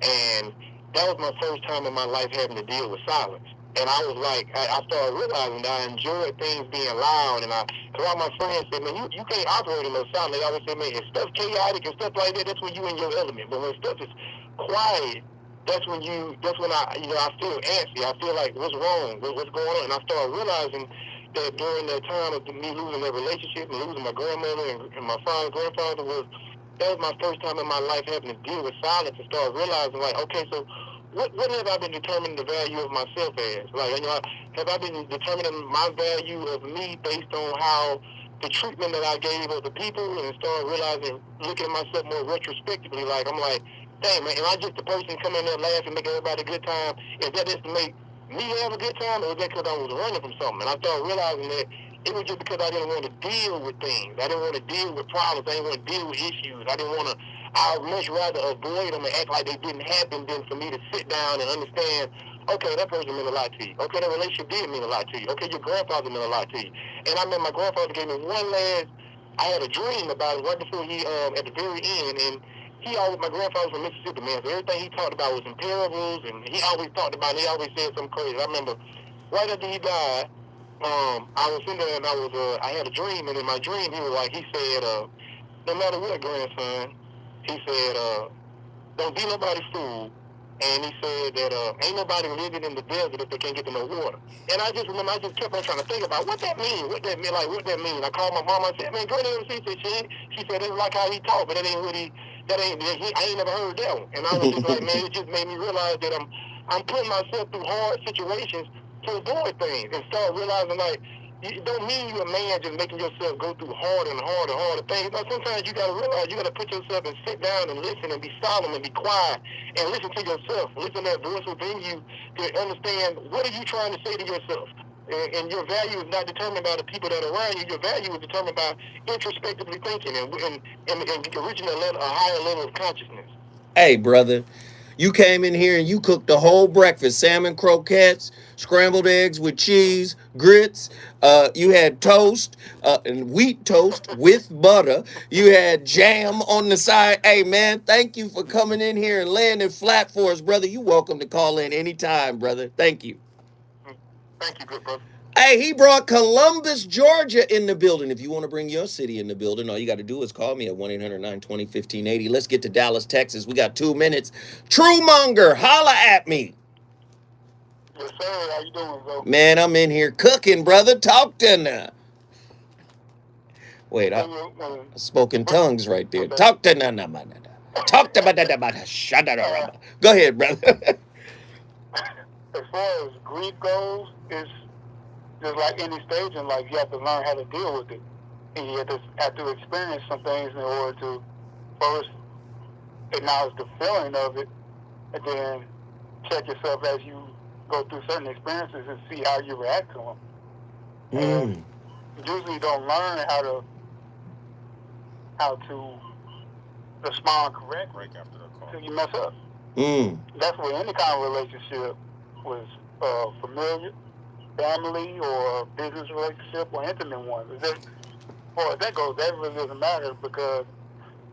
S18: And that was my first time in my life having to deal with silence. And I was like, I started realizing that I enjoyed things being loud. And a lot of my friends said, man, you can't operate in no silence. I always say, man, if stuff's chaotic and stuff like that, that's when you in your element. But when stuff is quiet, that's when I feel antsy. I feel like, what's wrong? What's going on? And I started realizing that during that time of me losing that relationship and losing my grandmother and my father, grandfather, that was my first time in my life having to deal with silence and start realizing, like, okay, so what have I been determining the value of myself as? Like, have I been determining my value of me based on how the treatment that I gave other people, and start realizing, looking at myself more retrospectively, like, I'm like, dang, man, am I just the person coming in there laughing, making everybody a good time? Is that just to make me have a good time, or is that because I was running from something? And I started realizing that it was just because I didn't want to deal with things. I didn't want to deal with problems. I didn't want to deal with issues. I would much rather avoid them and act like they didn't happen than for me to sit down and understand, okay, that person meant a lot to you. Okay, that relationship did mean a lot to you. Okay, your grandfather meant a lot to you. And I remember my grandfather gave me I had a dream about it right before at the very end, and my grandfather was from Mississippi, man, so everything he talked about was in parables, and he always said something crazy. I remember right after he died, I was sitting there and I had a dream, and in my dream he said, no matter what, grandson, he said, don't be nobody's fool. And he said that ain't nobody living in the desert if they can't get to no water. And I just remember, I just kept on trying to think about what that mean. What that mean? I called my mom, I said, man, Granny, she said, it's like how he talked, but I ain't never heard that one. And I was just like, man, it just made me realize that I'm putting myself through hard situations to avoid things, and start realizing, like, it don't mean you're a man just making yourself go through harder and harder and harder things. But sometimes you got to realize you got to put yourself and sit down and listen and be solemn and be quiet and listen to yourself. Listen to that voice within you to understand, what are you trying to say to yourself? And your value is not determined by the people that are around you. Your value is determined by introspectively thinking and reaching a higher level of consciousness.
S1: Hey, brother. You came in here and you cooked the whole breakfast: salmon croquettes, scrambled eggs with cheese, grits. You had toast, and wheat toast with butter. You had jam on the side. Hey, man, thank you for coming in here and laying it flat for us, brother. You're welcome to call in anytime, brother. Thank you.
S18: Thank you, good brother.
S1: Hey, he brought Columbus, Georgia in the building. If you want to bring your city in the building, all you got to do is call me at 1-800-920-1580. Let's get to Dallas, Texas. We got 2 minutes. Truemonger, holla at me.
S18: Yes, sir. How you doing, bro?
S1: Man, I'm in here cooking, brother. Talk to me. Wait, I spoke in tongues right there. Talk to me. Talk to me. Go ahead, brother.
S18: As far as grief goes, it's just like any stage in life, you have to learn how to deal with it. And you have to experience some things in order to first acknowledge the feeling of it, and then check yourself as you go through certain experiences and see how you react to them. And usually you don't learn how to respond correctly until you mess up. That's where any kind of relationship was familiar, family or business relationship or intimate ones. far as that goes, that really doesn't matter because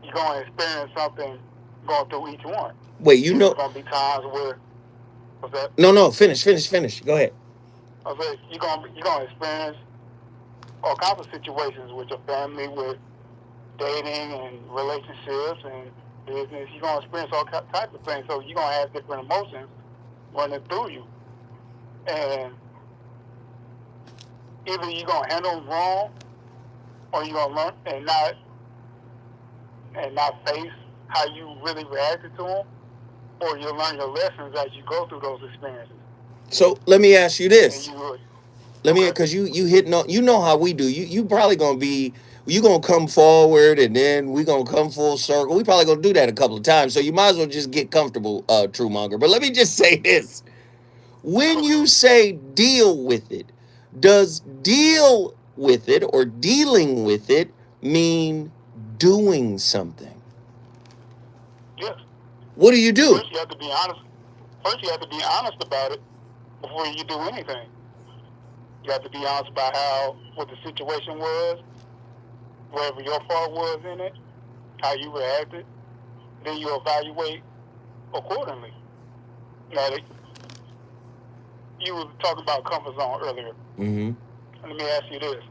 S18: you're going to experience something going through each one.
S1: Wait, you know?
S18: There's going to be times where, what's that?
S1: No, finish. Go ahead.
S18: I said, you're going to experience all kinds of situations with your family, with dating and relationships and business. You're going to experience all types of things. So you're going to have different emotions running through you. And either you're going to handle them wrong or you're going to learn and not face how you really reacted to them, or you'll learn your lessons as you go through those experiences.
S1: So let me ask you this. Because you hitting on, you know how we do. You probably going to be, you going to come forward and then we going to come full circle. We probably going to do that a couple of times. So you might as well just get comfortable, True Monger. But let me just say this. When you say deal with it, does deal with it or dealing with it mean doing something?
S18: Yes.
S1: What do you do?
S18: First, you have to be honest. First, you have to be honest about it before you do anything. You have to be honest about what the situation was, wherever your fault was in it, how you reacted. Then you evaluate accordingly. Now, you were talking about comfort zone earlier.
S1: Mm-hmm.
S18: Let me ask you this.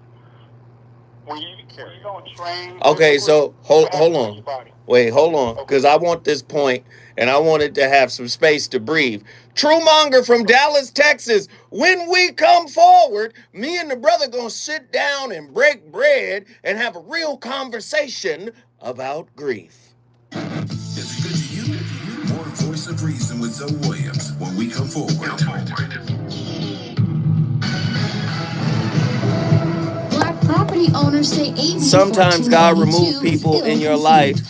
S18: When you don't train...
S1: Okay, so hold on. Wait, hold on. Because I want this point, and I wanted to have some space to breathe. True Monger from Dallas, Texas. When we come forward, me and the brother going to sit down and break bread and have a real conversation about grief.
S5: Is it good to you? More Voice of Reason with Zoe Williams when we come forward.
S9: Property owners say AB
S1: sometimes God remove people in your life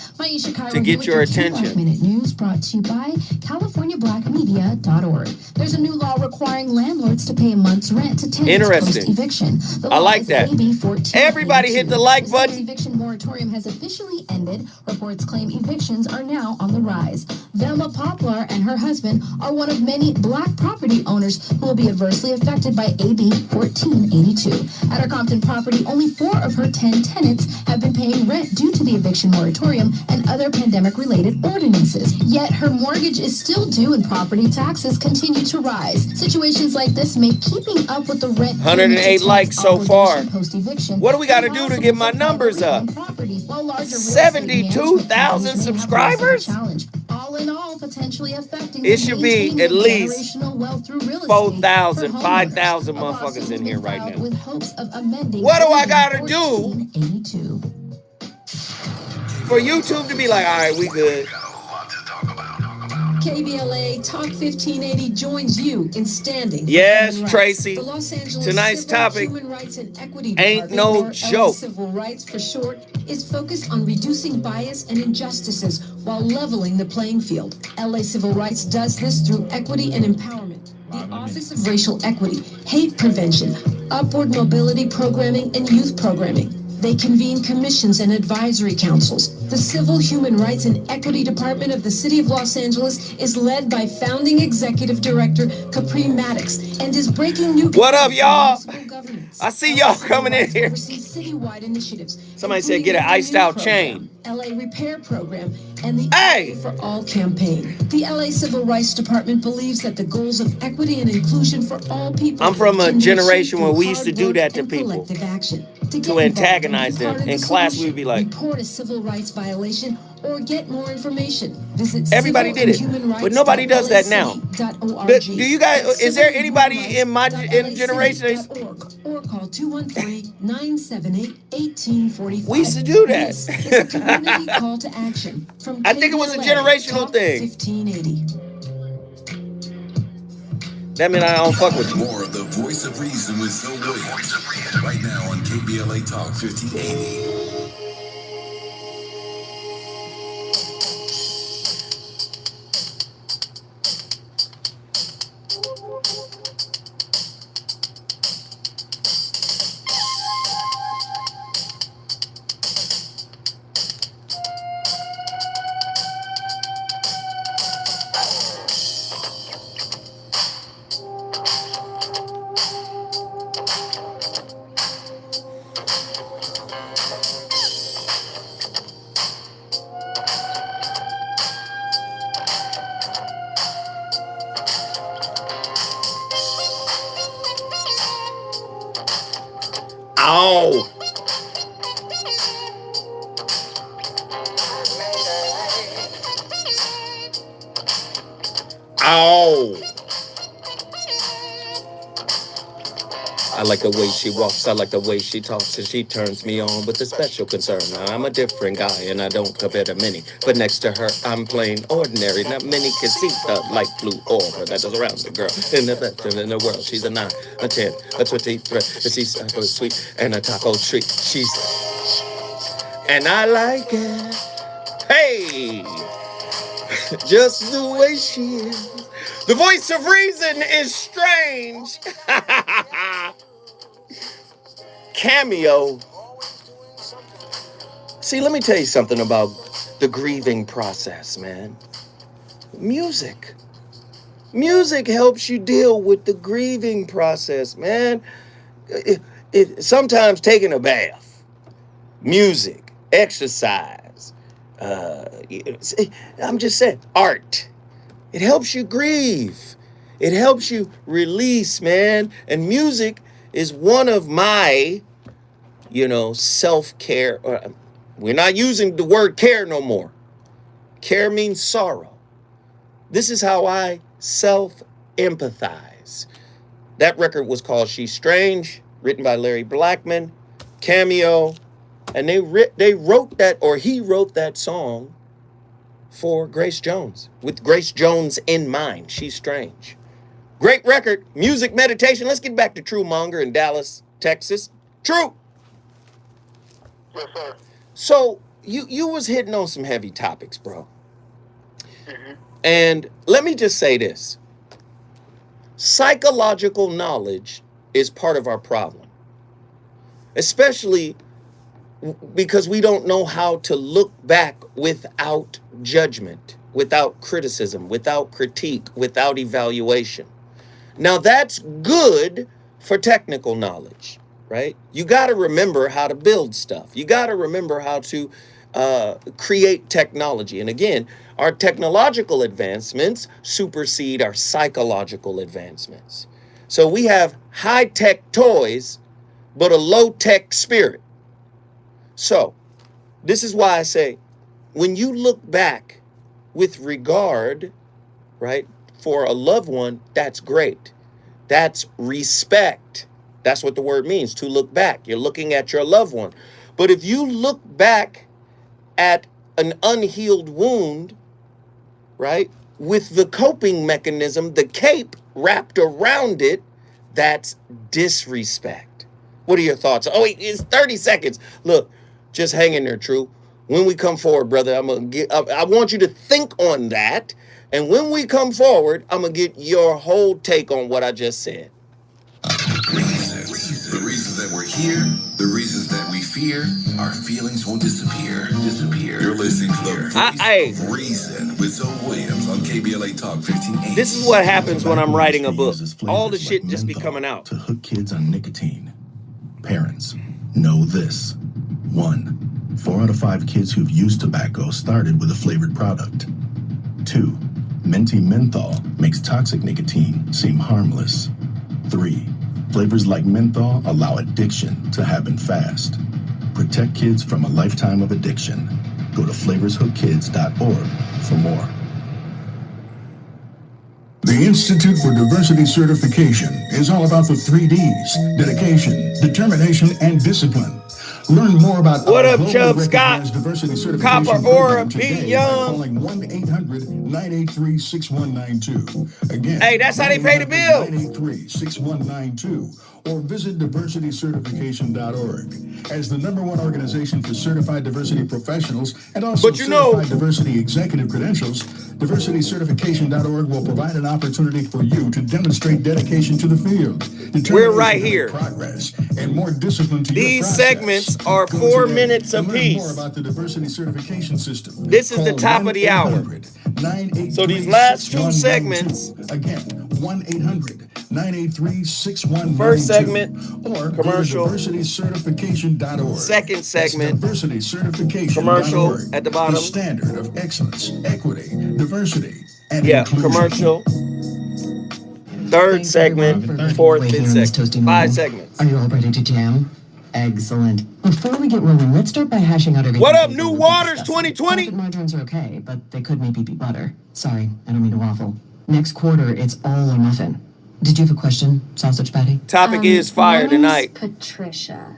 S1: to get your attention.
S9: Minute News brought to you by CaliforniaBlackMedia.org. There's a new law requiring landlords to pay a month's rent to tenants post-eviction.
S1: I like that. Everybody hit the like button.
S9: The eviction moratorium has officially ended. Reports claim evictions are now on the rise. Velma Poplar and her husband are one of many black property owners who will be adversely affected by AB 1482. At her Compton property, only 4 of her 10 tenants have been paying rent due to the eviction moratorium and other pandemic-related ordinances. Yet her mortgage is still due and property taxes continue to rise. Situations like this make keeping up with the rent
S1: 108 likes so far.
S9: Post-eviction.
S1: What do we got to do to get my numbers up? 72,000 subscribers?
S9: All in all, potentially affecting
S1: it should be at least 4,000, 5,000 motherfuckers in here right now.
S9: With hopes of amending
S1: what do I gotta do for YouTube to be like, all right, we good?
S9: KBLA Talk 1580 joins you in standing.
S1: Yes, Tracy.
S9: The Los Angeles
S1: tonight's
S9: Civil,
S1: topic
S9: Human Rights and Equity
S1: ain't
S9: Department,
S1: no joke.
S9: Civil Rights for short, is focused on reducing bias and injustices while leveling the playing field. LA Civil Rights does this through equity and empowerment. The Office of Racial Equity, Hate Prevention, Upward Mobility Programming, and Youth Programming. They convene commissions and advisory councils. The Civil, Human Rights, and Equity Department of the City of Los Angeles is led by founding executive director Capri Maddox and is breaking new
S1: what up, y'all? I see y'all
S9: LA
S1: coming in here.
S9: Citywide initiatives.
S1: Somebody said get an iced out chain.
S9: LA Repair Program and the LA for All campaign. The LA Civil Rights Department believes that the goals of equity and inclusion for all people.
S1: I'm from a generation where we used to do that to people. To antagonize them. In class, we would be like,
S9: report a civil rights violation or get more information. Visit
S1: everybody did it, but nobody does that now. Do you guys? Is there anybody in my generation?
S9: Or call 213-978-1845.
S1: We used to do that.
S9: This is a community call to action from
S1: I think it was a generational thing.
S9: 1580.
S1: That means I don't fuck with you.
S5: More of the Voice of Reason with Zoe Williams right now on KBLA Talk 1580.
S1: Ow. Ow. I like the way she walks, I like the way she talks, and she turns me on with a special concern. Now, I'm a different guy, and I don't compare to many, but next to her, I'm plain ordinary. Not many can see the light blue aura that is around the girl. In the best in the world, she's a 9, a 10, a 23, and she's so sweet, and a taco treat. She's, and I like it. Hey, just the way she is. The voice of reason is strange. Cameo. See, let me tell you something about the grieving process, man. Music helps you deal with the grieving process, man. Sometimes taking a bath, music, exercise, I'm just saying, art. It helps you grieve. It helps you release, man. And music is one of my, self-care. We're not using the word care no more. Care means sorrow. This is how I self-empathize. That record was called She's Strange, written by Larry Blackman, Cameo. And he wrote that, or he wrote that song for Grace Jones, with Grace Jones in mind. She's Strange. Great record, music meditation. Let's get back to True Monger in Dallas, Texas. True.
S18: Yes, sir.
S1: So you was hitting on some heavy topics, bro. Mm-hmm. And let me just say this. Psychological knowledge is part of our problem, especially because we don't know how to look back without judgment, without criticism, without critique, without evaluation. Now, that's good for technical knowledge, right? You got to remember how to build stuff. You got to remember how to create technology. And again, our technological advancements supersede our psychological advancements. So we have high-tech toys, but a low-tech spirit. So, this is why I say, when you look back with regard, right, for a loved one, that's great. That's respect. That's what the word means, to look back. You're looking at your loved one. But if you look back at an unhealed wound, right, with the coping mechanism, the cape wrapped around it, that's disrespect. What are your thoughts? Oh, it's 30 seconds. Look. Just hang in there, True. When we come forward, brother, I want you to think on that. And when we come forward, I'm going to get your whole take on what I just said.
S5: Reasons. The reasons that we're here, the reasons that we fear, our feelings won't disappear. You're listening to the Voice of Reason with Zoe Williams on KBLA Talk 1580.
S1: This is what happens when I'm writing a book. All the shit just be coming out.
S11: To hook kids on nicotine. Parents, know this. 1. 4 out of 5 kids who've used tobacco started with a flavored product. 2. Minty menthol makes toxic nicotine seem harmless. 3. Flavors like menthol allow addiction to happen fast. Protect kids from a lifetime of addiction. Go to flavorshookkids.org for more.
S14: The Institute for Diversity Certification is all about the 3 Ds: dedication, determination, and discipline. Learn more about
S1: what
S14: our
S1: up, Chubb Scott,
S14: diversity certification
S1: Copper Aura,
S14: today
S1: Pete Young.
S14: Calling 1-800-983-6192. Again,
S1: hey, that's how they pay the bill.
S14: 983-6192. Or visit diversitycertification.org. As the #1 organization for certified diversity professionals and also certified diversity executive credentials, diversitycertification.org will provide an opportunity for you to demonstrate dedication to the field.
S1: We're right here.
S14: Progress and more discipline to
S1: These segments are 4 minutes apiece.
S14: More about the diversity certification system.
S1: This is the top of the hour. So these last 2 segments.
S14: Again, 1-800-983-6192.
S1: First segment,
S14: or
S1: commercial.
S14: diversitycertification.org.
S1: Second segment,
S14: diversitycertification.org.
S1: Commercial at the bottom.
S14: The standard of excellence, equity, diversity, and inclusion.
S1: Commercial. Third segment, fourth, fifth segment. 5 segments.
S9: Are you all ready to jam? Excellent. Before we get rolling, let's start by hashing out everything.
S1: What up, New Waters 2020?
S9: Margarines are okay, but they could maybe be butter. Sorry, I don't mean to waffle. Next quarter, it's all or nothing. Did you have a question, Sausage Patty?
S1: Topic is fire tonight.
S12: Patricia.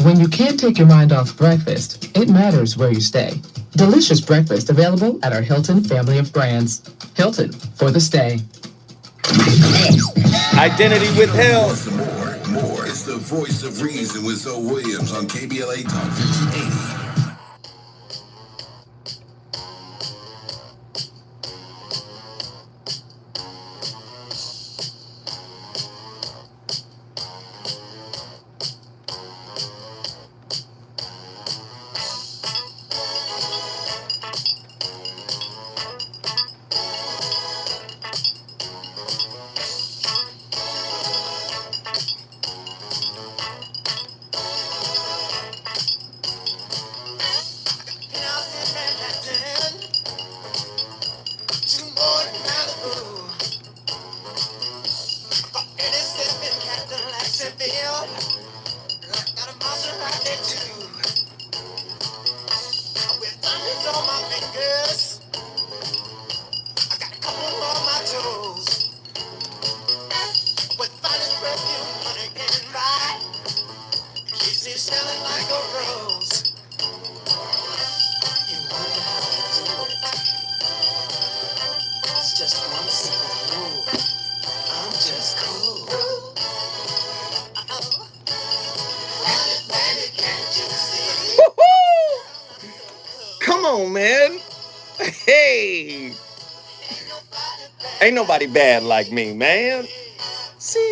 S19: When you can't take your mind off breakfast, it matters where you stay. Delicious breakfast available at our Hilton family of brands. Hilton, for the stay.
S1: Identity withheld.
S5: More. It's the voice of reason with Zoe Williams on KBLA Talk 1580.
S1: Come on, man. Hey. Ain't nobody bad like me, man. C-O-O-L.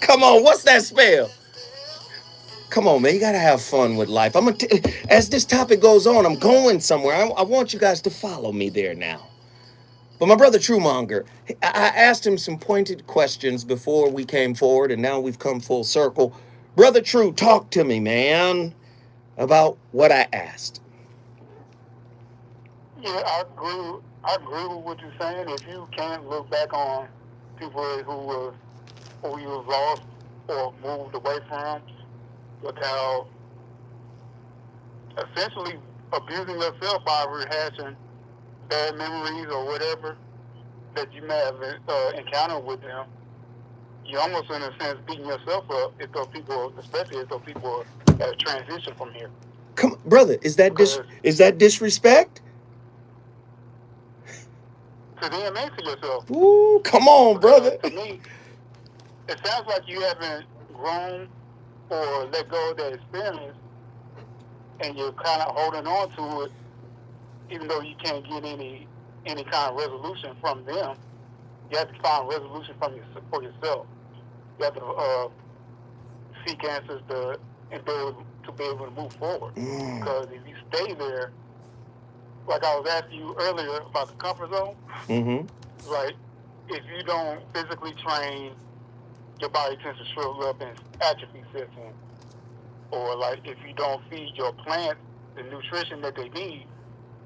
S1: Come on, what's that spell? Come on, man. You gotta have fun with life. As this topic goes on, I'm going somewhere. I want you guys to follow me there now. But my brother Truemonger, I asked him some pointed questions before we came forward, and now we've come full circle. Brother True, talk to me, man, about what I asked.
S18: Yeah, I agree with what you're saying. If you can't look back on people who you was lost or moved away from, without essentially abusing yourself by rehashing bad memories or whatever that you may have encountered with them, you almost, in a sense, beating yourself up if those people, especially if those people have transitioned from here.
S1: Come on, brother, is that disrespect?
S18: To them and to yourself.
S1: Ooh, come on, brother.
S18: To me, it sounds like you haven't grown or let go of that experience, and you're kind of holding on to it, even though you can't get any kind of resolution from them. You have to find resolution for yourself. You have to seek answers to be able to move forward. Because if you stay there, like I was asking you earlier about the comfort zone, like if you don't physically train, your body tends to shrivel up and atrophy sets in. Or like if you don't feed your plants the nutrition that they need,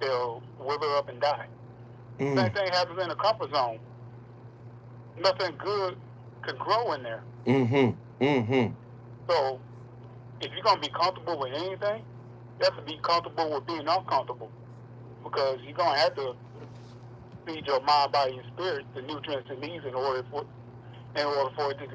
S18: they'll wither up and die. Same thing happens in the comfort zone. Nothing good can grow in there. So if you're gonna be comfortable with anything, you have to be comfortable with being uncomfortable, because you're gonna have to feed your mind, body, and spirit the nutrients it needs in order for it to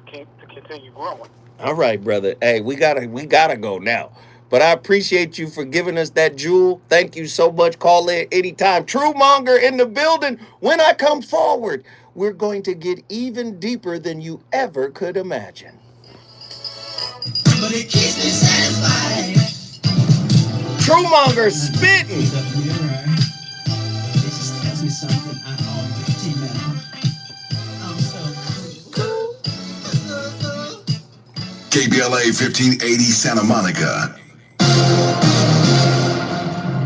S18: continue growing.
S1: All right, brother. Hey, we gotta go now. But I appreciate you for giving us that jewel. Thank you so much. Call in anytime. Truemonger in the building. When I come forward, we're going to get even deeper than you ever could imagine.
S7: But it keeps me satisfied.
S1: Truemonger spitting.
S7: This just tells me something I already know. I'm so cool.
S5: KBLA 1580 Santa Monica.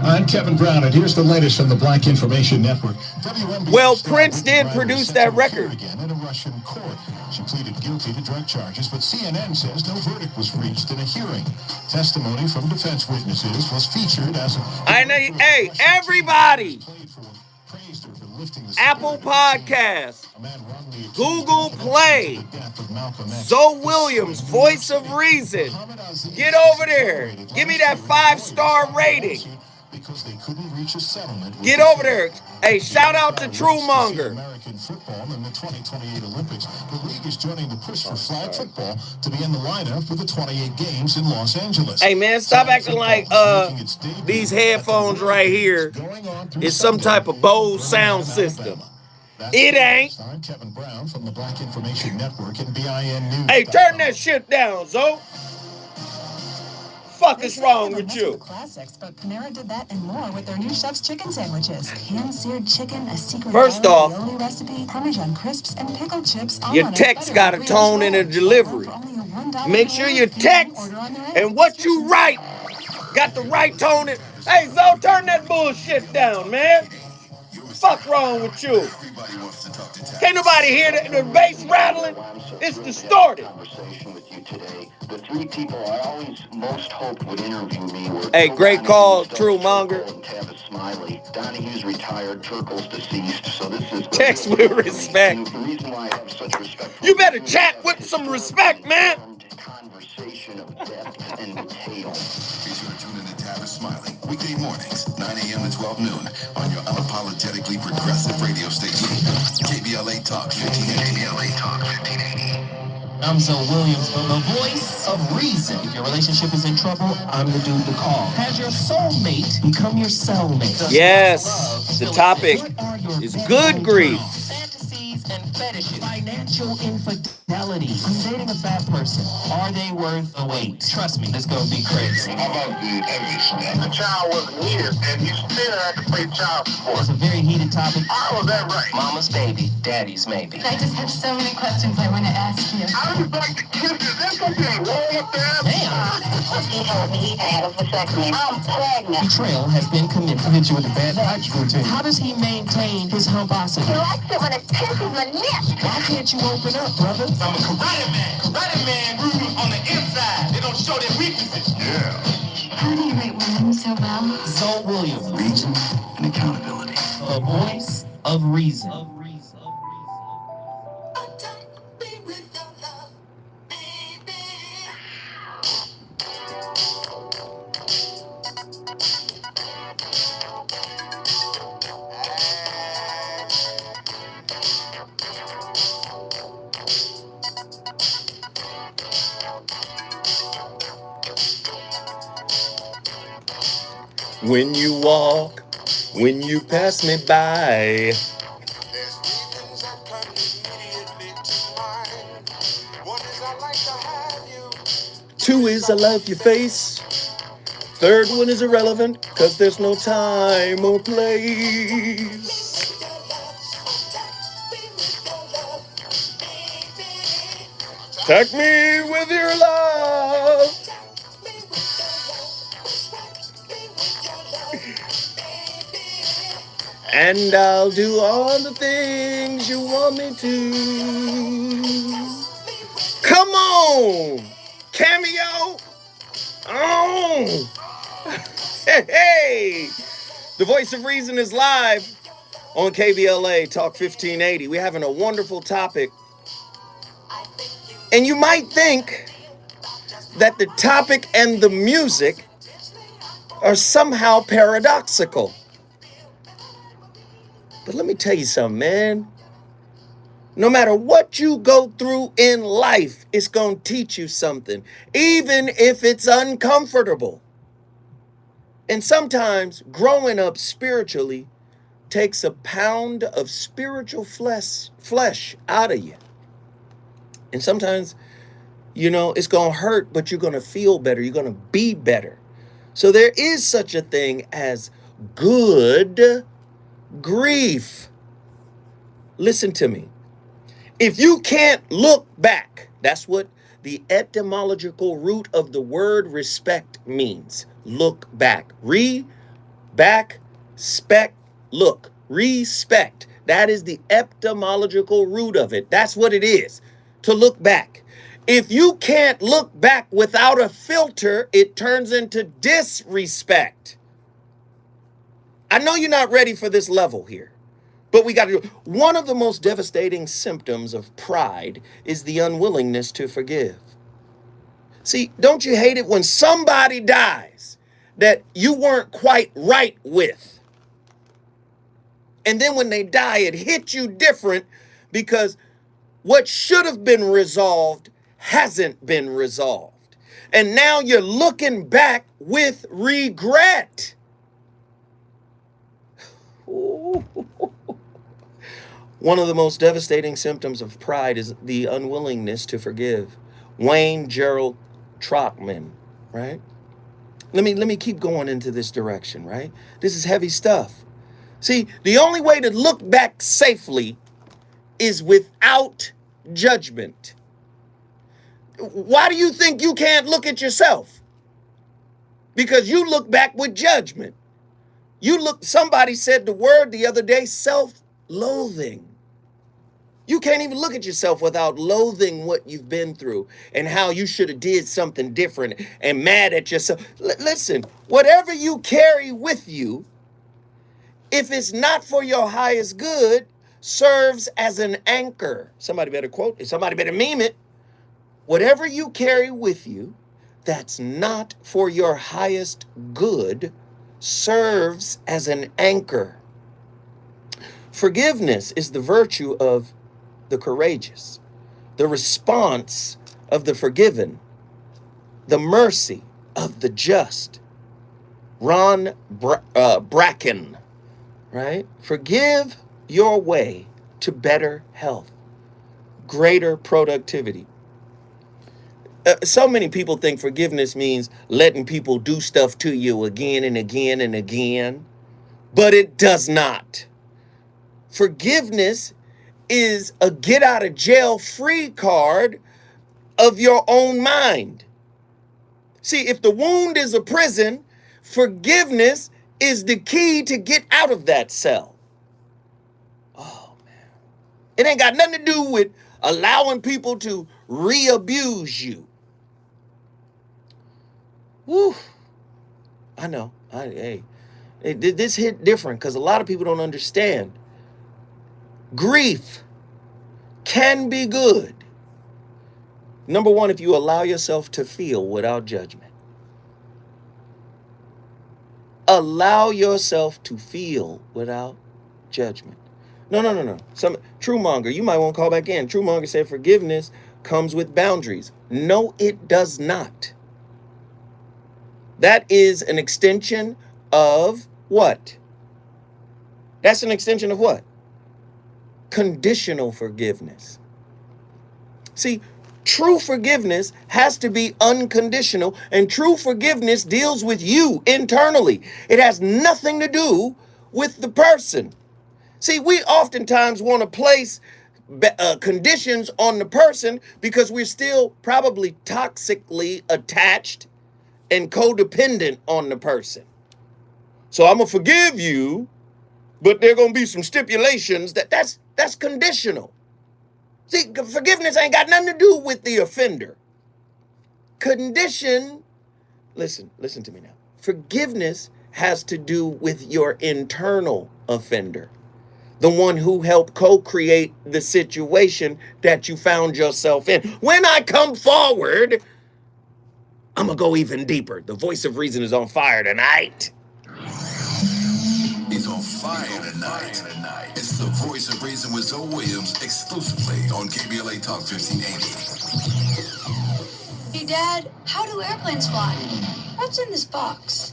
S14: I'm Kevin Brown, and here's the latest from the Black Information Network.
S1: Well, Prince did produce that record.
S14: Again in a Russian court. She pleaded guilty to drug charges, but CNN says no verdict was reached in a hearing. Testimony from defense witnesses was featured as a...
S1: Hey, everybody! Apple Podcasts. Google Play. Zoe Williams, voice of reason. Get over there. Give me that 5-star rating.
S11: Because they couldn't reach a settlement.
S1: Get over there. Hey, shout out to Truemonger.
S11: American football in the 2028 Olympics. The league is joining the push for flag football to be in the lineup for the 28 games in Los Angeles.
S1: Hey man, stop acting like these headphones right here is some type of Bose sound system. It ain't.
S11: Kevin Brown from the Black Information Network and BIN News.
S1: Hey, turn that shit down, Zoe. Fuck is wrong with you?
S9: Classics, but Panera did that and more with their new chef's chicken sandwiches. Hand-seared chicken, a secret
S1: First off,
S9: aioli recipe, Parmesan crisps, and pickled chips.
S1: your text got a tone and a delivery. Make sure your text and what you write got the right tone. Hey, Zoe, turn that bullshit down, man. Fuck wrong with you? Can't nobody hear the bass rattling? It's distorted.
S6: The three people I always most hoped would interview me were...
S1: Hey, great call, Truemonger.
S6: Smiley. Donahue's retired, Turkle's deceased, so this is...
S1: Text with respect.
S6: The reason why I have such respect...
S1: You better chat with some respect, man.
S6: Conversation of depth and detail.
S5: Be sure to tune in to Tavis Smiley, weekday mornings, 9 a.m. to 12 noon, on your unapologetically progressive radio station, KBLA Talk 1580. KBLA Talk 1580.
S8: I'm Zoe Williams, the voice of reason. If your relationship is in trouble, I'm the dude to call. Has your soulmate become your cellmate?
S1: Yes, the topic is good grief.
S8: Fantasies and fetishes. Financial infidelity. I'm dating a fat person. Are they worth the wait? Trust me, this gonna be crazy.
S18: How about the heavy stuff? The child wasn't here, and you still had to pay child support.
S8: It's a very heated topic.
S18: How was that right?
S8: Mama's baby, daddy's maybe.
S16: I just have so many questions I want to ask you.
S18: I was like the kids, is this gonna be roll up there?
S8: Damn.
S10: He told me he had a vasectomy. I'm pregnant.
S8: Betrayal has been committed. I'll hit you with a bad pipes routine. How does he maintain his humposity?
S10: He likes it when it pisses my nips.
S8: Why can't you open up, brother?
S17: I'm a karate man. Karate man rules on the inside. They don't show their weaknesses. Yeah.
S16: How do you write women so well?
S8: Zoe Williams,
S5: Reason and accountability.
S8: the voice of reason.
S1: When you walk, when you pass me by. Two is I love your face. Third one is irrelevant, cause there's no time or place. Take me with your love. And I'll do all the things you want me to. Come on, Cameo. Oh, hey. The Voice of Reason is live on KBLA Talk 1580. We're having a wonderful topic. And you might think that the topic and the music are somehow paradoxical. But let me tell you something, man. No matter what you go through in life, it's going to teach you something, even if it's uncomfortable. And sometimes growing up spiritually takes a pound of spiritual flesh out of you. And sometimes, you know, it's going to hurt, but you're going to feel better. You're going to be better. So there is such a thing as good grief. Listen to me. If you can't look back, that's what the etymological root of the word respect means. Look back. Back, spec, look. Respect. That is the etymological root of it. That's what it is, to look back. If you can't look back without a filter, it turns into disrespect. I know you're not ready for this level here, But we got to do. One of the most devastating symptoms of pride is the unwillingness to forgive. See, don't you hate it when somebody dies that you weren't quite right with? And then when they die, it hits you different because what should have been resolved hasn't been resolved. And now you're looking back with regret. Ooh. One of the most devastating symptoms of pride is the unwillingness to forgive. Wayne Gerald Trotman, right? Let me keep going into this direction, right? This is heavy stuff. See, the only way to look back safely is without judgment. Why do you think you can't look at yourself? Because you look back with judgment. Somebody said the word the other day, self-loathing. You can't even look at yourself without loathing what you've been through and how you should have did something different and mad at yourself. Listen, whatever you carry with you, if it's not for your highest good, serves as an anchor. Somebody better quote it. Somebody better meme it. Whatever you carry with you that's not for your highest good serves as an anchor. Forgiveness is the virtue of the courageous, the response of the forgiven, the mercy of the just. Ron Bracken, right? Forgive your way to better health, greater productivity. So many people think forgiveness means letting people do stuff to you again and again and again, but it does not. Forgiveness is a get out of jail free card of your own mind. See, if the wound is a prison, forgiveness is the key to get out of that cell. Oh, man. It ain't got nothing to do with allowing people to re-abuse you. Woo. I know. This hit different because a lot of people don't understand. Grief can be good. Number one, if you allow yourself to feel without judgment. Allow yourself to feel without judgment. No. Truemonger, you might want to call back in. Truemonger said forgiveness comes with boundaries. No, it does not. That is an extension of what? That's an extension of what? Conditional forgiveness. See, true forgiveness has to be unconditional, and true forgiveness deals with you internally. It has nothing to do with the person. See, we oftentimes want to place conditions on the person because we're still probably toxically attached and codependent on the person. So I'm going to forgive you, but there are going to be some stipulations that's conditional. See, forgiveness ain't got nothing to do with the offender. Listen to me now. Forgiveness has to do with your internal offender, the one who helped co-create the situation that you found yourself in. When I come forward, I'm going to go even deeper. The voice of reason is on fire tonight.
S5: He's on fire tonight. It's the voice of reason with Zoe Williams exclusively on KBLA Talk 1580.
S20: Hey, Dad, how do airplanes fly? What's in this box?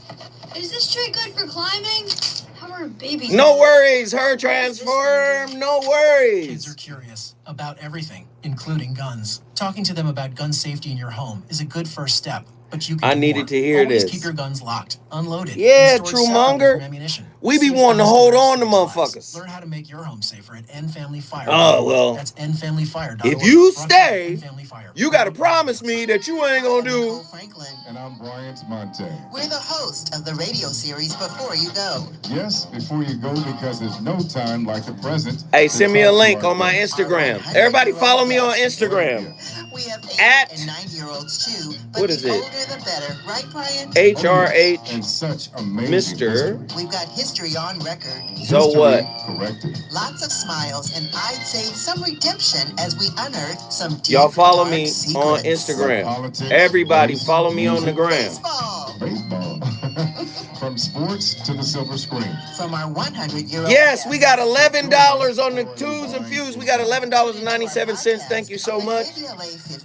S20: Is this tree good for climbing? How are babies?
S1: No worries, her transform. No worries.
S21: Kids are curious about everything, including guns. Talking to them about gun safety in your home is a good first step. But you can
S1: I needed to hear
S21: Always
S1: this.
S21: Keep your guns locked, unloaded.
S1: Yeah, Truemonger. We be wanting to hold on to motherfuckers.
S21: Learn how to make your home safer at End Family Fire.
S1: Oh, well.
S21: That's endfamilyfire.org.
S1: If you stay, you got to promise me that you ain't going to do.
S14: And I'm Bryant Monte.
S22: We're the host of the radio series Before You Go.
S14: Yes, before you go, because there's no time like the present.
S1: Hey, send me a link on my Instagram. Everybody follow me on Instagram.
S22: We have 8
S1: At,
S22: and 9-year-olds too, but
S1: what is
S22: the
S1: it?
S22: older the better, right, Brian?
S1: HRH
S14: And such amazing
S1: Mr.
S22: We've got history history on record.
S1: So what?
S14: Corrected.
S22: Lots of smiles, and I'd say some redemption as we unearth some deep,
S1: Y'all follow
S22: dark
S1: me
S22: secrets.
S1: on Instagram.
S14: Politics,
S1: Everybody
S14: race,
S1: follow me on the
S14: music,
S1: gram.
S22: Baseball.
S14: From sports to the silver screen.
S22: From our 100-year-old.
S1: Yes, we got $11 on the twos and fews. We got $11.97. Thank you so much.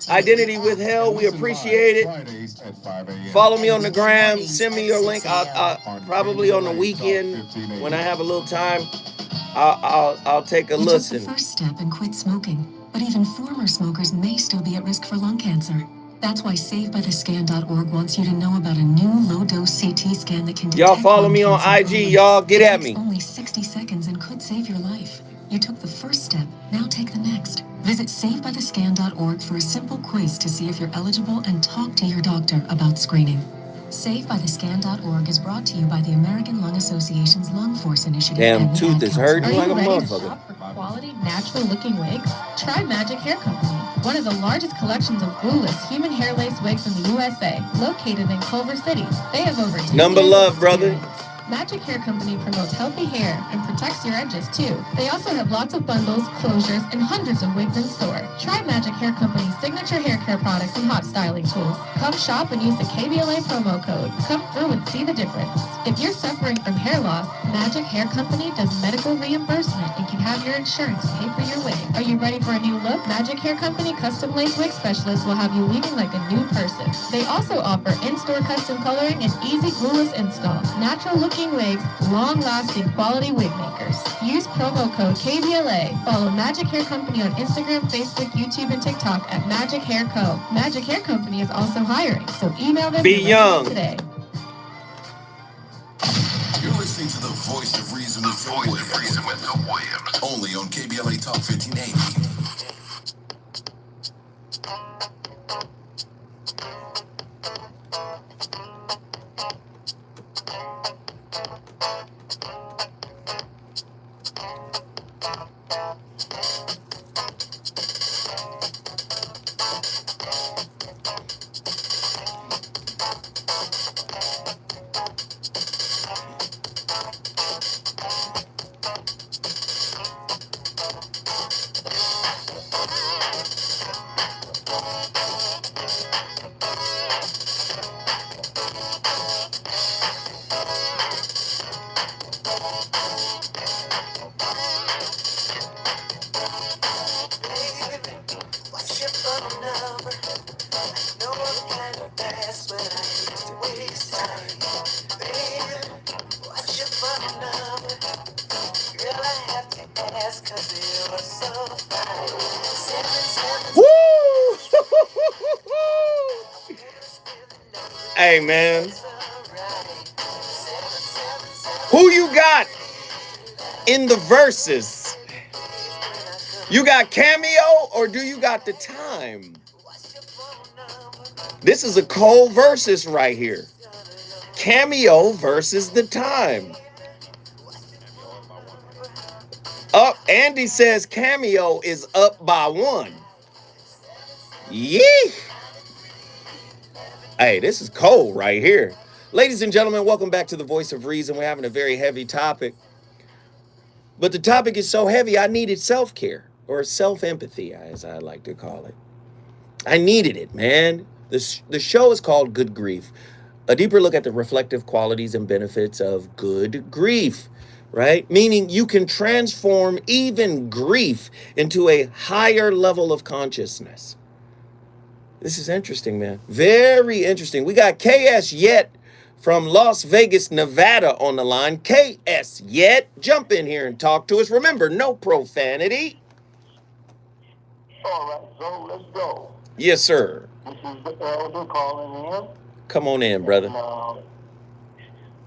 S1: Identity withheld. We appreciate it.
S14: Fridays at 5 a.m.
S1: Follow me on the gram. Send me your link. I'll probably on the weekend when I have a little time. I'll take a
S9: You
S1: listen.
S9: took the first step and quit smoking, but even former smokers may still be at risk for lung cancer. That's why SaveByTheScan.org wants you to know about a new low-dose CT scan that can detect
S1: Y'all follow
S9: lung
S1: me on
S9: cancer
S1: IG.
S9: early.
S1: Y'all get
S9: It
S1: at
S9: takes
S1: me.
S9: only 60 seconds and could save your life. You took the first step, now take the next. Visit SaveByTheScan.org for a simple quiz to see if you're eligible and talk to your doctor about screening. SaveByTheScan.org is brought to you by the American Lung Association's Lung Force Initiative.
S1: Damn,
S9: and the
S1: tooth
S9: Ad
S1: is
S9: Council.
S1: hurting
S9: Are
S1: like
S9: you
S1: a
S9: ready to
S1: motherfucker.
S9: shop for quality, natural-looking wigs? Try Magic Hair Company, one of the largest collections of glueless human hair lace wigs in the USA, located in Culver City. They have over 10
S1: Number
S9: years
S1: love,
S9: of
S1: brother.
S9: experience. Magic Hair Company promotes healthy hair and protects your edges, too. They also have lots of bundles, closures, and hundreds of wigs in store. Try Magic Hair Company's signature hair care products and hot styling tools. Come shop and use the KBLA promo code. Come through and see the difference. If you're suffering from hair loss, Magic Hair Company does medical reimbursement and can have your insurance pay for your wig. Are you ready for a new look? Magic Hair Company custom lace wig specialists will have you leaving like a new person. They also offer in-store custom coloring and easy glueless install. Natural looking wigs, long-lasting quality wig makers. Use promo code KBLA. Follow Magic Hair Company on Instagram, Facebook, YouTube, and TikTok at Magic Hair Co. Magic Hair Company is also hiring, so email them
S1: Be
S9: your
S1: young.
S9: resume today.
S5: You're listening to the Voice of Reason with Phil Williams. Only on KBLA Talk 1580.
S1: Woo! Hey, man. Who you got in the verses? You got Cameo or do you got the time? This is a cold versus right here. Cameo versus the time. Up, Andy says Cameo is up by 1. Yee! Hey, this is cold right here. Ladies and gentlemen, welcome back to the Voice of Reason. We're having a very heavy topic. But the topic is so heavy, I needed self-care, or self-empathy, as I like to call it. I needed it, man. The show is called Good Grief, a deeper look at the reflective qualities and benefits of good grief, right? Meaning you can transform even grief into a higher level of consciousness. This is interesting, man. Very interesting. We got KS Yet from Las Vegas, Nevada on the line. KS Yet, jump in here and talk to us. Remember, no profanity.
S18: All right, so let's go.
S1: Yes, sir.
S18: This is the elder calling in.
S1: Come on in, brother.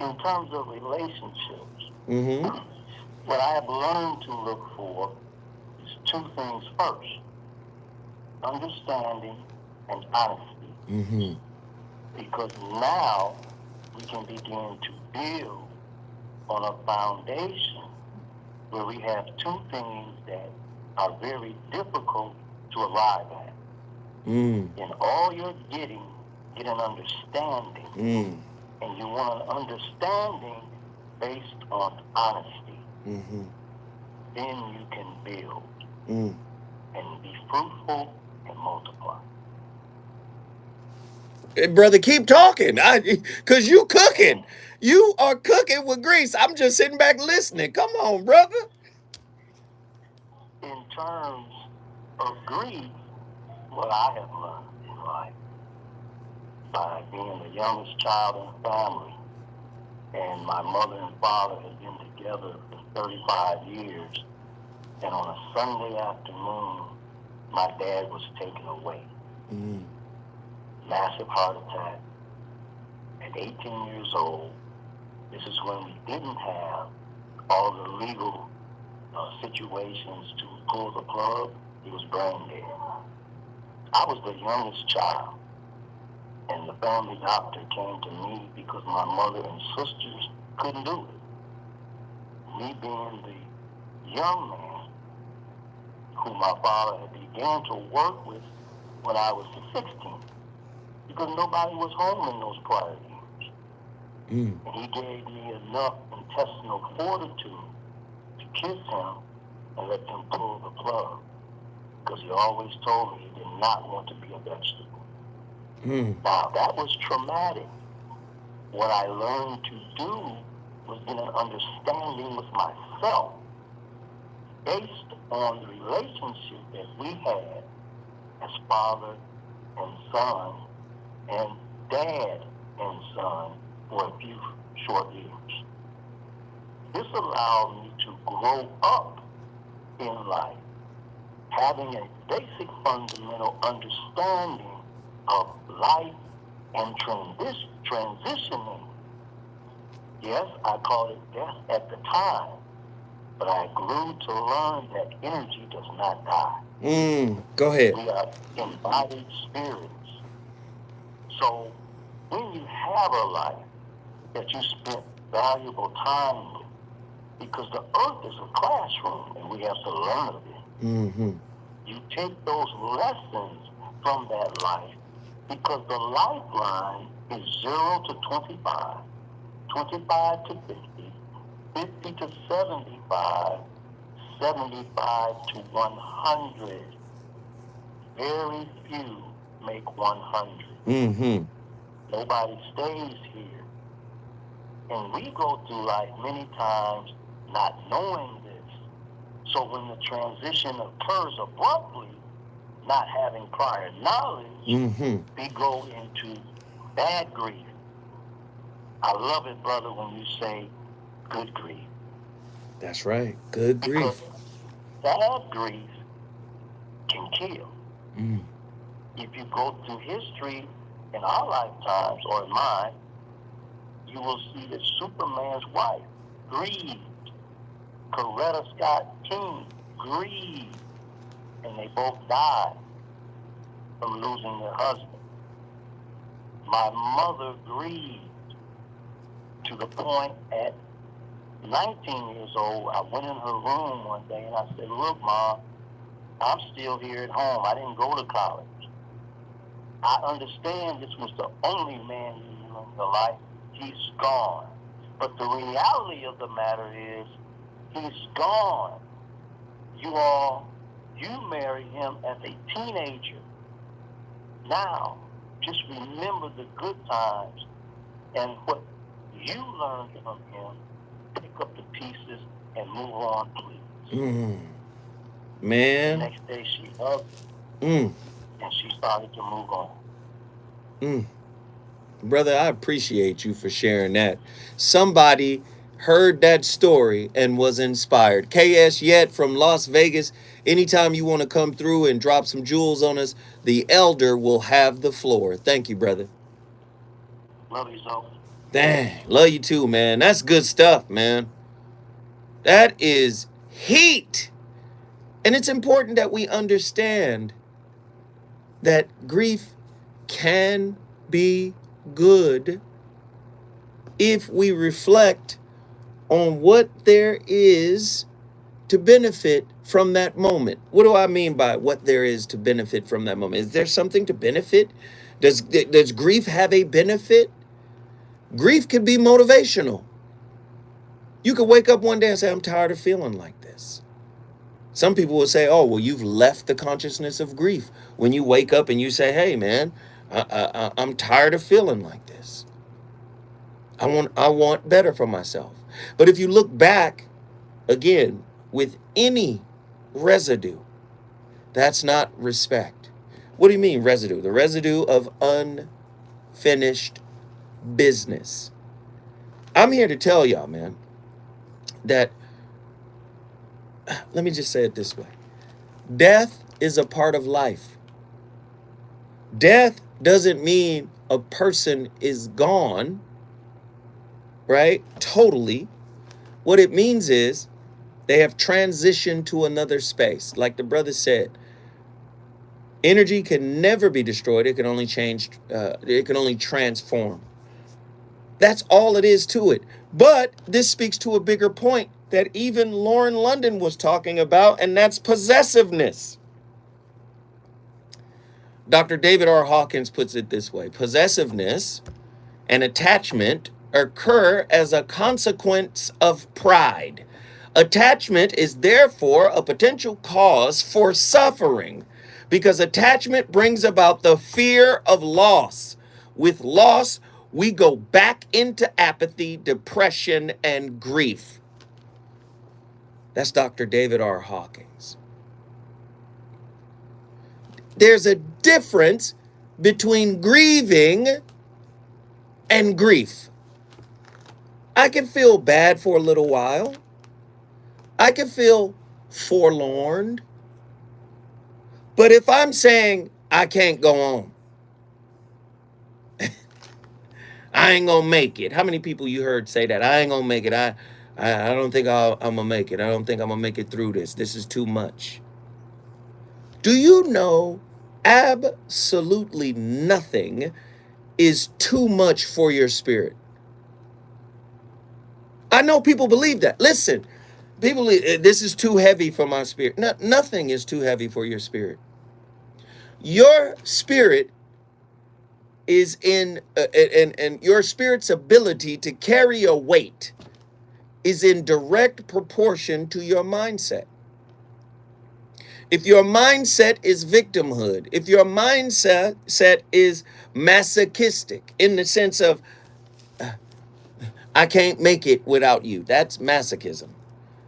S18: In terms of relationships,
S1: Mm-hmm.
S18: what I have learned to look for is 2 things first: understanding and honesty.
S1: Mm-hmm.
S18: Because now we can begin to build on a foundation where we have 2 things that are very difficult to arrive at.
S1: Mm.
S18: In all you're get an understanding.
S1: Mm.
S18: And you want an understanding
S6: based on honesty,
S1: Mm-hmm.
S6: then you can build
S1: Mm.
S6: and be fruitful and multiply.
S1: Hey, brother, keep talking. Cause you cooking. You are cooking with grease. I'm just sitting back listening. Come on, brother.
S6: In terms of grief, what I have learned in life, by being the youngest child in the family, and my mother and father had been together for 35 years, and on a Sunday afternoon, my dad was taken away.
S1: Mm.
S6: Massive heart attack. At 18 years old, this is when we didn't have all the legal situations to pull the plug. He was brain dead. I was the youngest child, and the family doctor came to me because my mother and sisters couldn't do it. Me being the young man who my father had began to work with when I was 16, because nobody was home in those prior years.
S1: Mm.
S6: And he gave me enough intestinal fortitude to kiss him and let him pull the plug, because he always told me he did not want to be a vegetable.
S1: Mm.
S6: Now, that was traumatic. What I learned to do was get an understanding with myself based on the relationship that we had as father and son and dad and son for a few short years. This allowed me to grow up in life, having a basic fundamental understanding of life and transitioning. Yes, I called it death at the time, but I grew to learn that energy does not die.
S1: Go ahead.
S6: We are embodied spirits. So when you have a life that you spent valuable time with, because the earth is a classroom and we have to learn of it,
S1: Mm-hmm.
S6: you take those lessons from that life, because the lifeline is 0 to 25, 25 to 50, 50 to 75, 75 to 100. Very few make 100.
S1: Mm-hmm.
S6: Nobody stays here. And we go through life many times not knowing this. So when the transition occurs abruptly, not having prior knowledge,
S1: Mm-hmm.
S6: we go into bad grief. I love it, brother, when you say good grief.
S1: That's right. Good grief.
S6: Because bad grief can kill.
S1: Mm.
S6: If you go through history in our lifetimes or in mine, you will see that Superman's wife grieved. Coretta Scott King grieved. And they both died from losing their husband. My mother grieved to the point at 19 years old, I went in her room one day and I said, look, Mom, I'm still here at home. I didn't go to college. I understand this was the only man you knew in your life. He's gone. But the reality of the matter is, he's gone. You married him as a teenager. Now, just remember the good times and what you learned from him. Pick up the pieces and move on, please.
S1: Man.
S6: The next day she hugged
S1: him.
S6: And she started to move on.
S1: Brother, I appreciate you for sharing that. Somebody heard that story and was inspired. KS Yet from Las Vegas. Anytime you want to come through and drop some jewels on us, the elder will have the floor. Thank you, brother.
S6: Love you, so.
S1: Dang, love you too, man. That's good stuff, man. That is heat. And it's important that we understand that grief can be good if we reflect on what there is to benefit from that moment. What do I mean by what there is to benefit from that moment? Is there something to benefit? Does grief have a benefit? Grief can be motivational. You could wake up one day and say, I'm tired of feeling like this. Some people will say, oh, well, you've left the consciousness of grief. When you wake up and you say, hey, man, I'm tired of feeling like this. I want better for myself. But if you look back, again, with any residue, that's not respect. What do you mean residue? The residue of unfinished business. I'm here to tell y'all, man, that, let me just say it this way. Death is a part of life. Death doesn't mean a person is gone, right? Totally. What it means is they have transitioned to another space. Like the brother said, energy can never be destroyed. It can only change. It can only transform. That's all it is to it. But this speaks to a bigger point that even Lauren London was talking about, and that's possessiveness. Dr. David R. Hawkins puts it this way: possessiveness and attachment occur as a consequence of pride. Attachment is therefore a potential cause for suffering because attachment brings about the fear of loss. With loss, we go back into apathy, depression, and grief. That's Dr. David R. Hawkins. There's a difference between grieving and grief. I can feel bad for a little while. I can feel forlorn. But if I'm saying I can't go on, I ain't gonna make it. How many people you heard say that? I ain't gonna make it. I don't think I'm gonna make it. I don't think I'm gonna make it through this. This is too much. Do you know absolutely nothing is too much for your spirit? I know people believe that. Listen, people, this is too heavy for my spirit. No, nothing is too heavy for your spirit. Your spirit is in, and your spirit's ability to carry a weight is in direct proportion to your mindset. If your mindset is victimhood, if your mindset is masochistic in the sense of, I can't make it without you, that's masochism.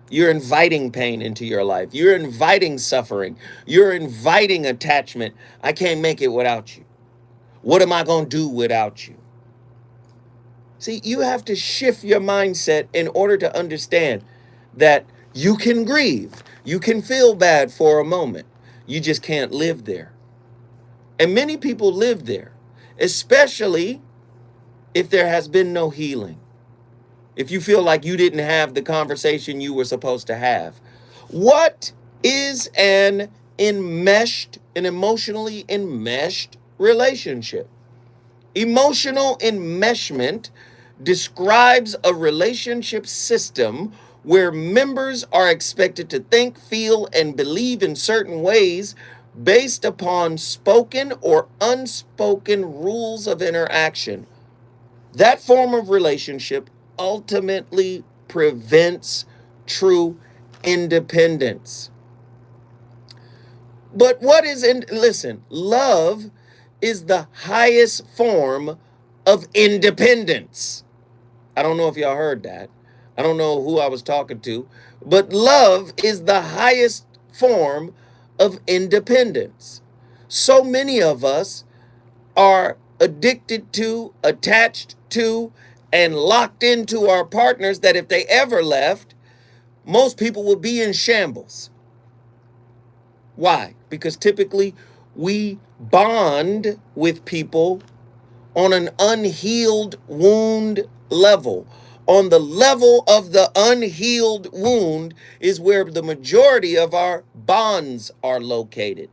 S1: You're inviting pain into your life. You're inviting suffering. You're inviting attachment. I can't make it without you. What am I going to do without you? See, you have to shift your mindset in order to understand that you can grieve. You can feel bad for a moment. You just can't live there. And many people live there, especially if there has been no healing. If you feel like you didn't have the conversation you were supposed to have. What is an emotionally enmeshed relationship? Emotional enmeshment describes a relationship system where members are expected to think, feel, and believe in certain ways based upon spoken or unspoken rules of interaction. That form of relationship ultimately prevents true independence. But listen, love is the highest form of independence. I don't know if y'all heard that. I don't know who I was talking to, but love is the highest form of independence. So many of us are addicted to, attached to, and locked into our partners that if they ever left, most people will be in shambles. Why? Because typically we bond with people on an unhealed wound level. On the level of the unhealed wound is where the majority of our bonds are located.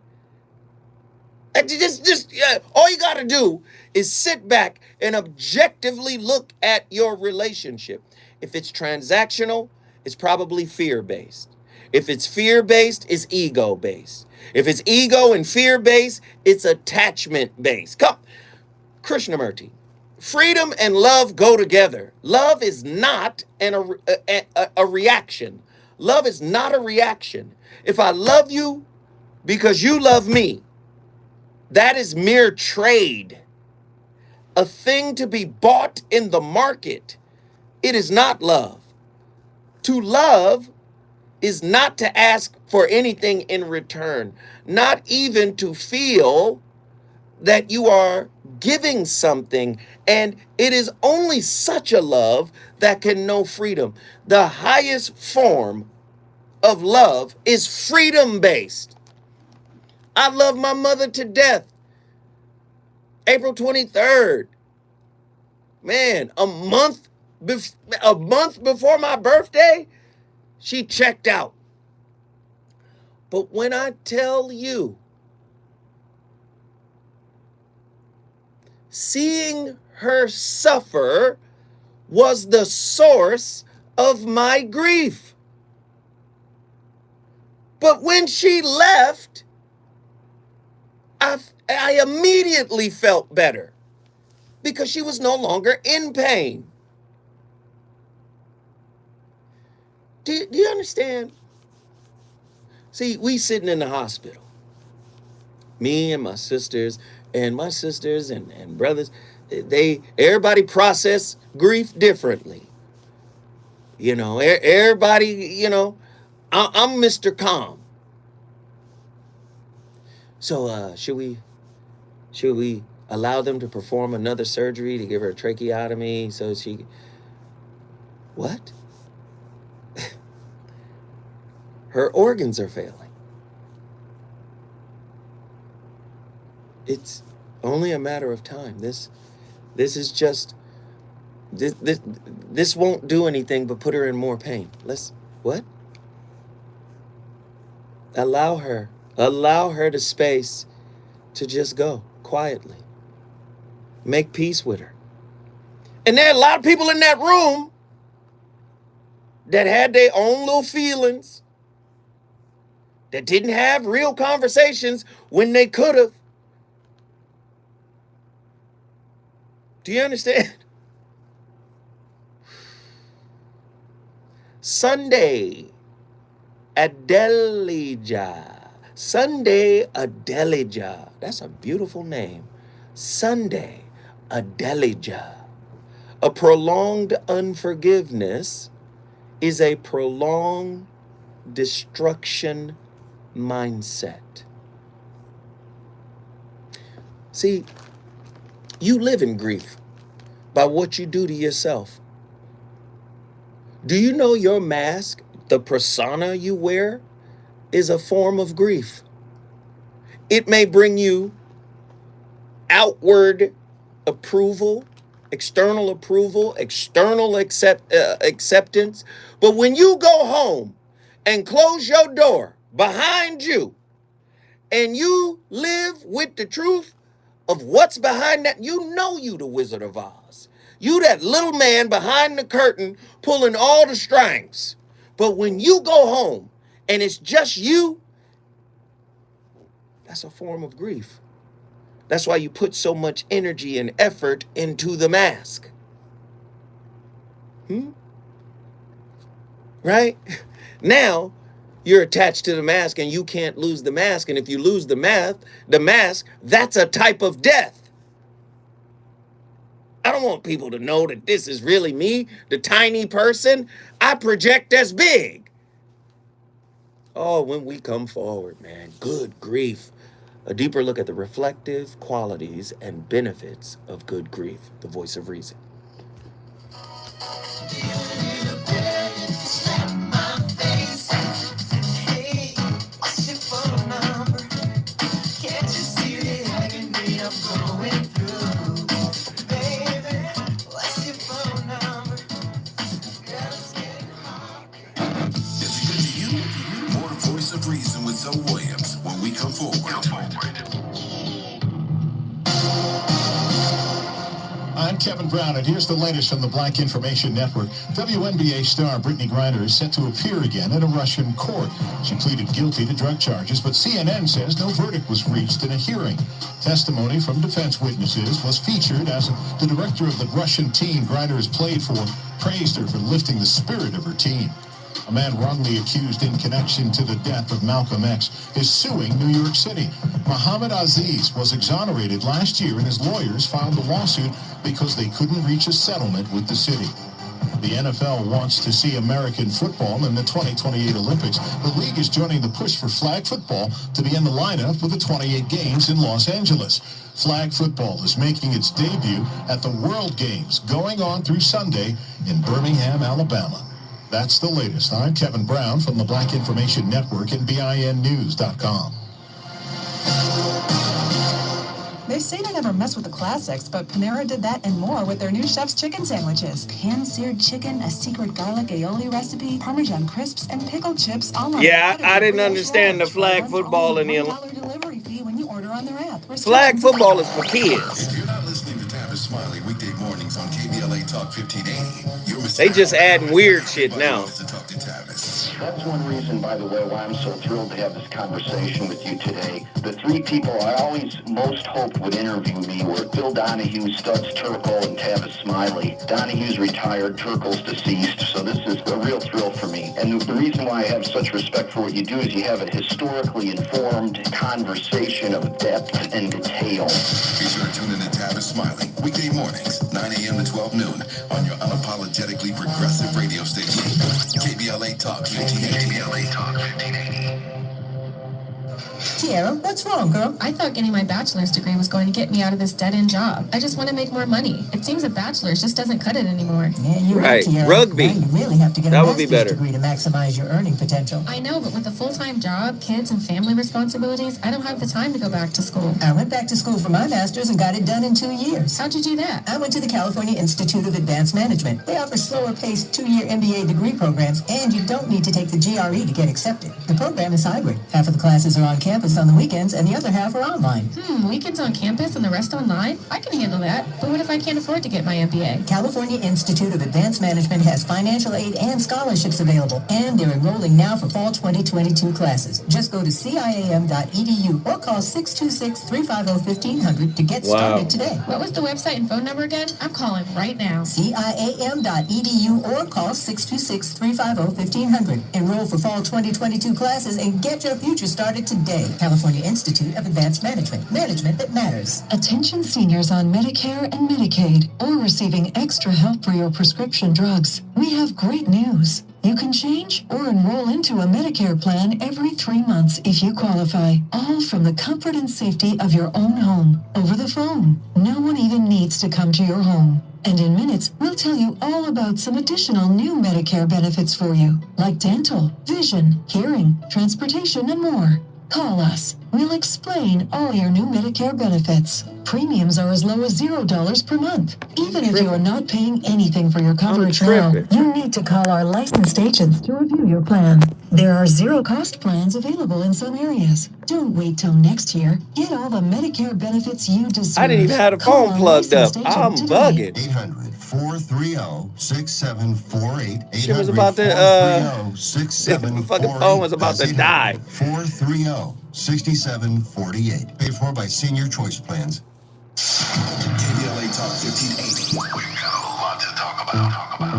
S1: All you got to do is sit back and objectively look at your relationship. If it's transactional, it's probably fear-based. If it's fear-based, it's ego-based. If it's ego and fear-based, it's attachment-based. Come, Krishnamurti, freedom and love go together. Love is not a reaction. Love is not a reaction. If I love you because you love me, that is mere trade. A thing to be bought in the market. It is not love. To love is not to ask for anything in return, not even to feel that you are giving something. And it is only such a love that can know freedom. The highest form of love is freedom-based. I love my mother to death. April 23rd. Man, a month before my birthday, she checked out. But when I tell you, seeing her suffer was the source of my grief. But when she left, I immediately felt better because she was no longer in pain. Do you understand? See, we sitting in the hospital. Me and my sisters and brothers, everybody process grief differently. You know, everybody, you know, I'm Mr. Calm. So should we allow them to perform another surgery to give her a tracheotomy so she... What? Her organs are failing. It's only a matter of time. This is just... This won't do anything but put her in more pain. What? Allow her the space to just go quietly. Make peace with her. And there are a lot of people in that room that had their own little feelings, that didn't have real conversations when they could have. Do you understand? Sunday Adelija. Sunday Adelija. That's a beautiful name. Sunday Adelija. A prolonged unforgiveness is a prolonged destruction mindset. See, you live in grief by what you do to yourself. Do you know your mask, the persona you wear, is a form of grief? It may bring you outward approval, external acceptance. But when you go home and close your door behind you and you live with the truth of what's behind that, you know you the Wizard of Oz. You that little man behind the curtain pulling all the strings. But when you go home and it's just you, that's a form of grief. That's why you put so much energy and effort into the mask. Right? Now, you're attached to the mask and you can't lose the mask. And if you lose the mask, that's a type of death. I don't want people to know that this is really me, the tiny person. I project as big. Oh, when we come forward, man, good grief. A deeper look at the reflective qualities and benefits of good grief, the voice of reason.
S5: Reason with Zoe Williams when we come forward.
S21: I'm
S14: Kevin Brown, and here's the latest from the Black Information Network. WNBA star Brittany Griner is set to appear again in a Russian court. She pleaded guilty to drug charges, but CNN says no verdict was reached in a hearing. Testimony from defense witnesses was featured as the director of the Russian team Griner has played for praised her for lifting the spirit of her team. A man wrongly accused in connection to the death of Malcolm X is suing New York City. Muhammad Aziz was exonerated last year, and his lawyers filed the lawsuit because they couldn't reach a settlement with the city. The NFL wants to see American football in the 2028 Olympics. The league is joining the push for flag football to be in the lineup with the 28 games in Los Angeles. Flag football is making its debut at the World Games, going on through Sunday in Birmingham, Alabama. That's the latest. I'm Kevin Brown from the Black Information Network and BINnews.com.
S9: They say to never mess with the classics, but Panera did that and more with their new chef's chicken sandwiches. Pan-seared chicken, a secret garlic aioli recipe, Parmesan crisps, and pickled chips all on
S1: Yeah, I didn't understand the flag football in the
S9: delivery fee when you order on their app.
S1: flag football is for kids.
S5: If you're not listening to Tavis Smiley weekday mornings on KBLA Talk 1580, you're missing
S1: They just adding weird shit now.
S5: to talk to Tavis.
S6: That's one reason, by the way, why I'm so thrilled to have this conversation with you today. The three people I always most hoped would interview me were Phil Donahue, Studs Turkle, and Tavis Smiley. Donahue's retired, Turkle's deceased, so this is a real thrill for me. And the reason why I have such respect for what you do is you have a historically informed conversation of depth and detail.
S5: Be sure to tune in to Tavis Smiley weekday mornings, 9 a.m. to 12 noon on your unapologetically progressive radio station, KBLA Talk 1580. KBLA Talk 1580.
S9: Tiara, what's wrong, girl?
S16: I thought getting my bachelor's degree was going to get me out of this dead-end job. I just want to make more money. It seems a bachelor's just doesn't cut it anymore.
S9: Yeah, you're right, Tiara.
S1: Rugby.
S9: Now you really have to get
S1: That
S9: a
S1: would be
S9: master's
S1: better.
S9: degree to maximize your earning potential.
S16: I know, but with a full-time job, kids, and family responsibilities, I don't have the time to go back to school.
S9: I went back to school for my master's and got it done in 2 years.
S16: How'd you do that?
S9: I went to the California Institute of Advanced Management. They offer slower-paced 2-year MBA degree programs, and you don't need to take the GRE to get accepted. The program is hybrid. Half of the classes are on campus on the weekends, and the other half are online.
S16: Weekends on campus and the rest online? I can handle that. But what if I can't afford to get my MBA?
S9: California Institute of Advanced Management has financial aid and scholarships available, and they're enrolling now for fall 2022 classes. Just go to ciam.edu or call 626-350-1500 to get started today.
S16: What was the website and phone number again? I'm calling right now.
S9: ciam.edu or call 626-350-1500. Enroll for fall 2022 classes and get your future started today. California Institute of Advanced Management. Management that matters.
S3: Attention seniors on Medicare and Medicaid or receiving extra help for your prescription drugs. We have great news. You can change or enroll into a Medicare plan every 3 months if you qualify, all from the comfort and safety of your own home, over the phone. No one even needs to come to your home. And in minutes, we'll tell you all about some additional new Medicare benefits for you, like dental, vision, hearing, transportation, and more. Call us. We'll explain all your new Medicare benefits. Premiums are as low as $0 per month. Even if you are not paying anything for your coverage now, you need to call our licensed agents to review your plan. There are zero-cost plans available in some areas. Don't wait till next year. Get all the Medicare benefits you deserve.
S1: I didn't even have the phone plugged up. I'm bugging.
S5: 800-430-6748.
S1: Shit was about to, the fucking phone was about to die.
S5: 430-6748. Paid for by Senior Choice Plans. KBLA Talk 1580. We've got a lot to talk about.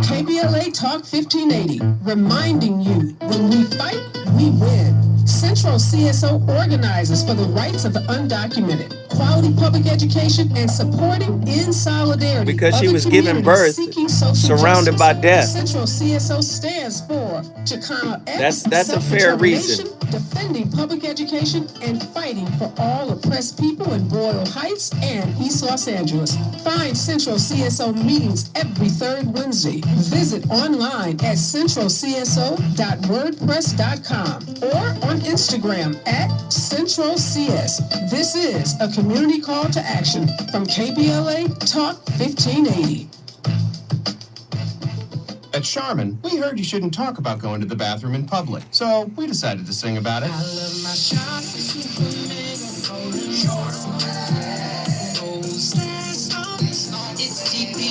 S13: KBLA Talk 1580, reminding you, when we fight, we win. Central CSO organizes for the rights of the undocumented, quality public education, and supporting in solidarity.
S1: Because she
S13: other
S1: was giving
S13: communities
S1: birth
S13: seeking social
S1: surrounded by death.
S13: Central CSO stands for Chicano X,
S1: That's a fair reason.
S13: defending public education and fighting for all oppressed people in Boyle Heights and East Los Angeles. Find Central CSO meetings every third Wednesday. Visit online at centralcso.wordpress.com or on Instagram at CentralCS. This is a community call to action from KBLA Talk 1580.
S23: At Charmin, we heard you shouldn't talk about going to the bathroom in public, so we decided to sing about it.
S17: I love my shop, super mega golden. It's TP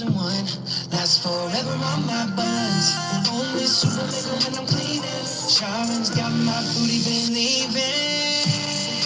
S8: chosen one. Last forever on my buns. Only super mega when I'm cleaning. Sharon's got my booty believing.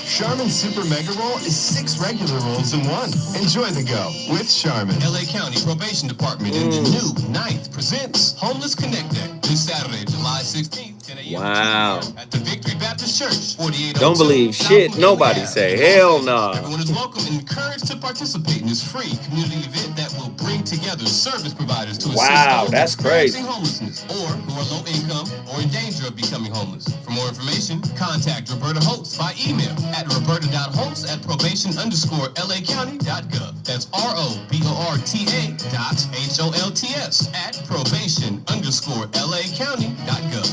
S23: Charmin Super Mega Roll is 6 regular rolls in one. Enjoy the go with Charmin.
S17: LA County Probation Department in the new 9th presents Homeless Connect Day this Saturday, July 16th, 10 a.m.
S1: Wow.
S17: at the Victory Baptist Church, 4802.
S1: Don't believe shit nobody say. Hell no.
S17: Everyone is welcome and encouraged to participate in this free community event that will bring together service providers to assist
S1: Wow,
S17: those
S1: that's crazy.
S17: experiencing homelessness or who are low income or in danger of becoming homeless. For more information, contact Roberta Holtz by email at roberta.holtz@probation_lacounty.gov. That's ROBORTA.HOLTS at probation_LAcounty.gov.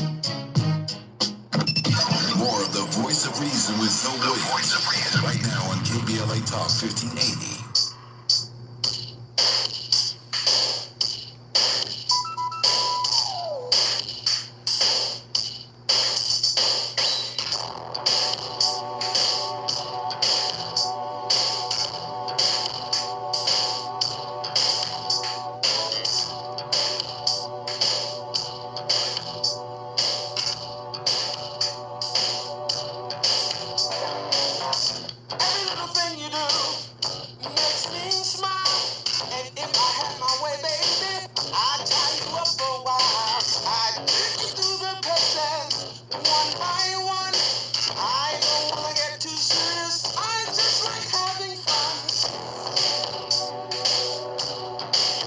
S5: More of the Voice of Reason with Zoe Williams right now on KBLA Talk 1580.
S8: Every little thing you do makes me smile. And if I had my way, baby, I'd tie you up for a while. I'd take you through the paces, one by one. I don't wanna get too serious. I just like having fun.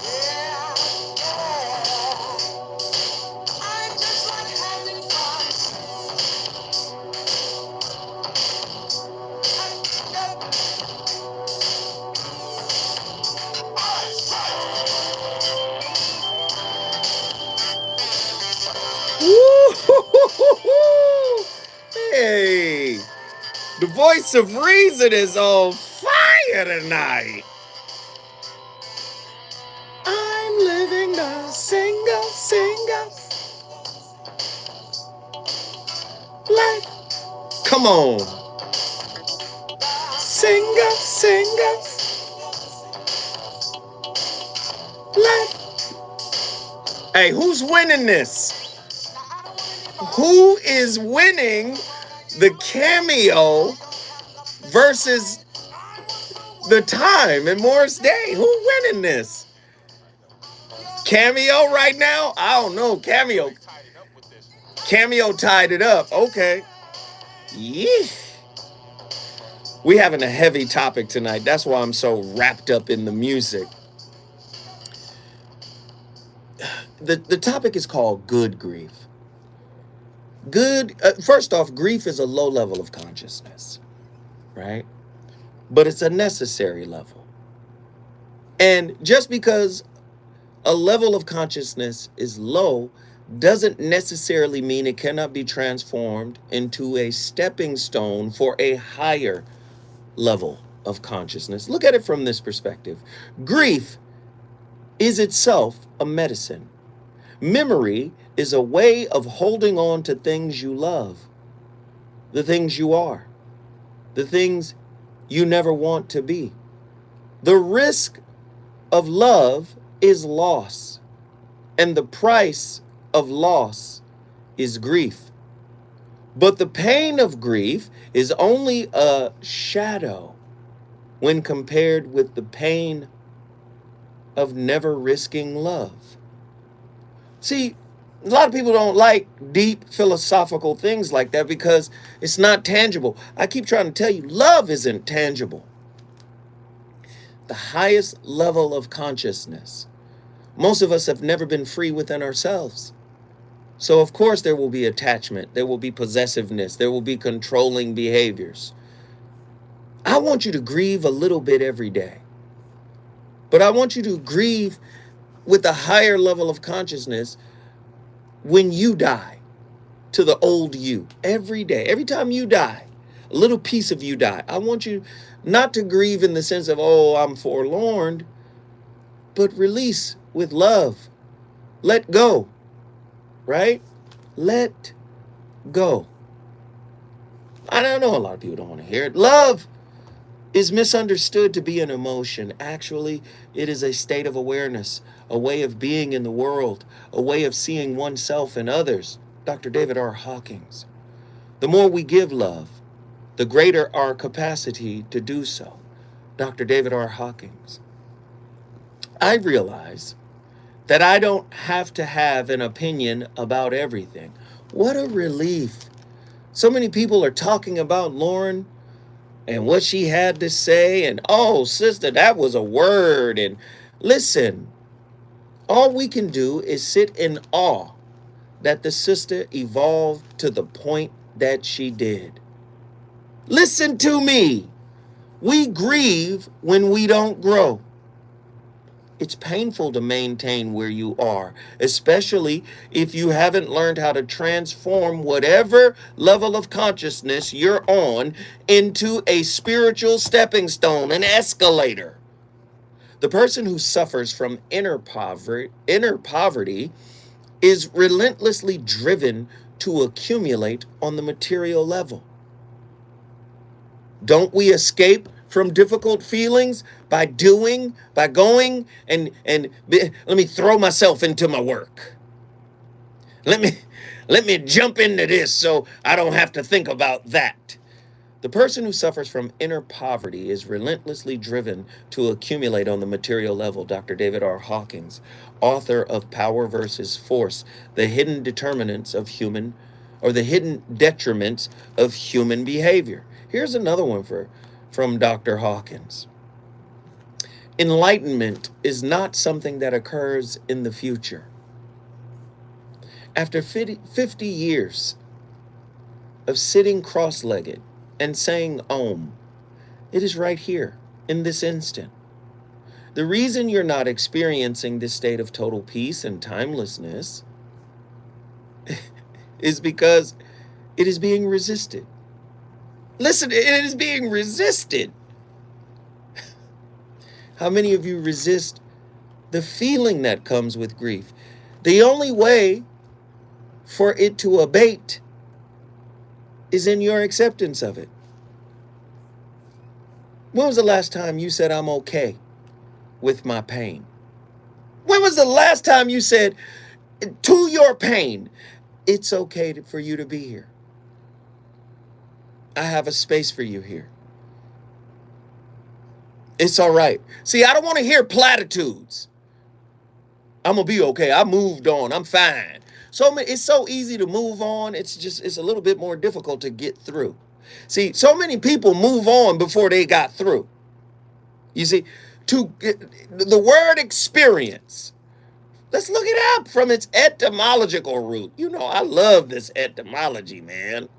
S8: Yeah, yeah. I just like having fun.
S1: Woo-hoo-hoo-hoo-hoo. Hey, the voice of reason is on fire tonight. I'm living the single life. Come on. Single life. Hey, who's winning this? Who is winning the cameo versus the time and Morris Day? Who winning this? Cameo right now? I don't know. Cameo tied it up. Okay. Yeah. We having a heavy topic tonight. That's why I'm so wrapped up in the music. The topic is called good grief. First off, grief is a low level of consciousness, right? But it's a necessary level. And just because a level of consciousness is low doesn't necessarily mean it cannot be transformed into a stepping stone for a higher level of consciousness. Look at it from this perspective. Grief is itself a medicine. Memory is a way of holding on to things you love, the things you are, the things you never want to be. The risk of love is loss, and the price of loss is grief. But the pain of grief is only a shadow when compared with the pain of never risking love. See, a lot of people don't like deep philosophical things like that because it's not tangible. I keep trying to tell you, love isn't tangible. The highest level of consciousness. Most of us have never been free within ourselves. So of course there will be attachment, there will be possessiveness, there will be controlling behaviors. I want you to grieve a little bit every day. But I want you to grieve with a higher level of consciousness when you die to the old you every day. Every time you die, a little piece of you die. I want you not to grieve in the sense of, oh, I'm forlorn, but release with love. Let go, right? Let go. I don't know, a lot of people don't want to hear it. Love is misunderstood to be an emotion. Actually, it is a state of awareness, a way of being in the world, a way of seeing oneself and others. Dr. David R. Hawkins. The more we give love, the greater our capacity to do so. Dr. David R. Hawkins. I realize that I don't have to have an opinion about everything. What a relief. So many people are talking about Lauren and what she had to say, and oh, sister, that was a word. And listen, all we can do is sit in awe that the sister evolved to the point that she did. Listen to me. We grieve when we don't grow. It's painful to maintain where you are, especially if you haven't learned how to transform whatever level of consciousness you're on into a spiritual stepping stone, an escalator. The person who suffers from inner poverty is relentlessly driven to accumulate on the material level. Don't we escape from difficult feelings by going and let me throw myself into my work. Let me jump into this so I don't have to think about that. The person who suffers from inner poverty is relentlessly driven to accumulate on the material level. Dr. David R. Hawkins, author of Power versus Force, the hidden determinants of human, or the hidden detriments of human behavior. Here's another one from Dr. Hawkins. Enlightenment is not something that occurs in the future. After 50 years of sitting cross-legged and saying Om, it is right here in this instant. The reason you're not experiencing this state of total peace and timelessness is because it is being resisted. Listen, it is being resisted. How many of you resist the feeling that comes with grief? The only way for it to abate is in your acceptance of it. When was the last time you said, I'm okay with my pain? When was the last time you said to your pain, it's okay for you to be here? I have a space for you here. It's all right. See, I don't want to hear platitudes. I'm going to be okay. I moved on. I'm fine. So it's so easy to move on. It's a little bit more difficult to get through. See, so many people move on before they got through. You see, the word experience, let's look it up from its etymological root. You know, I love this etymology, man.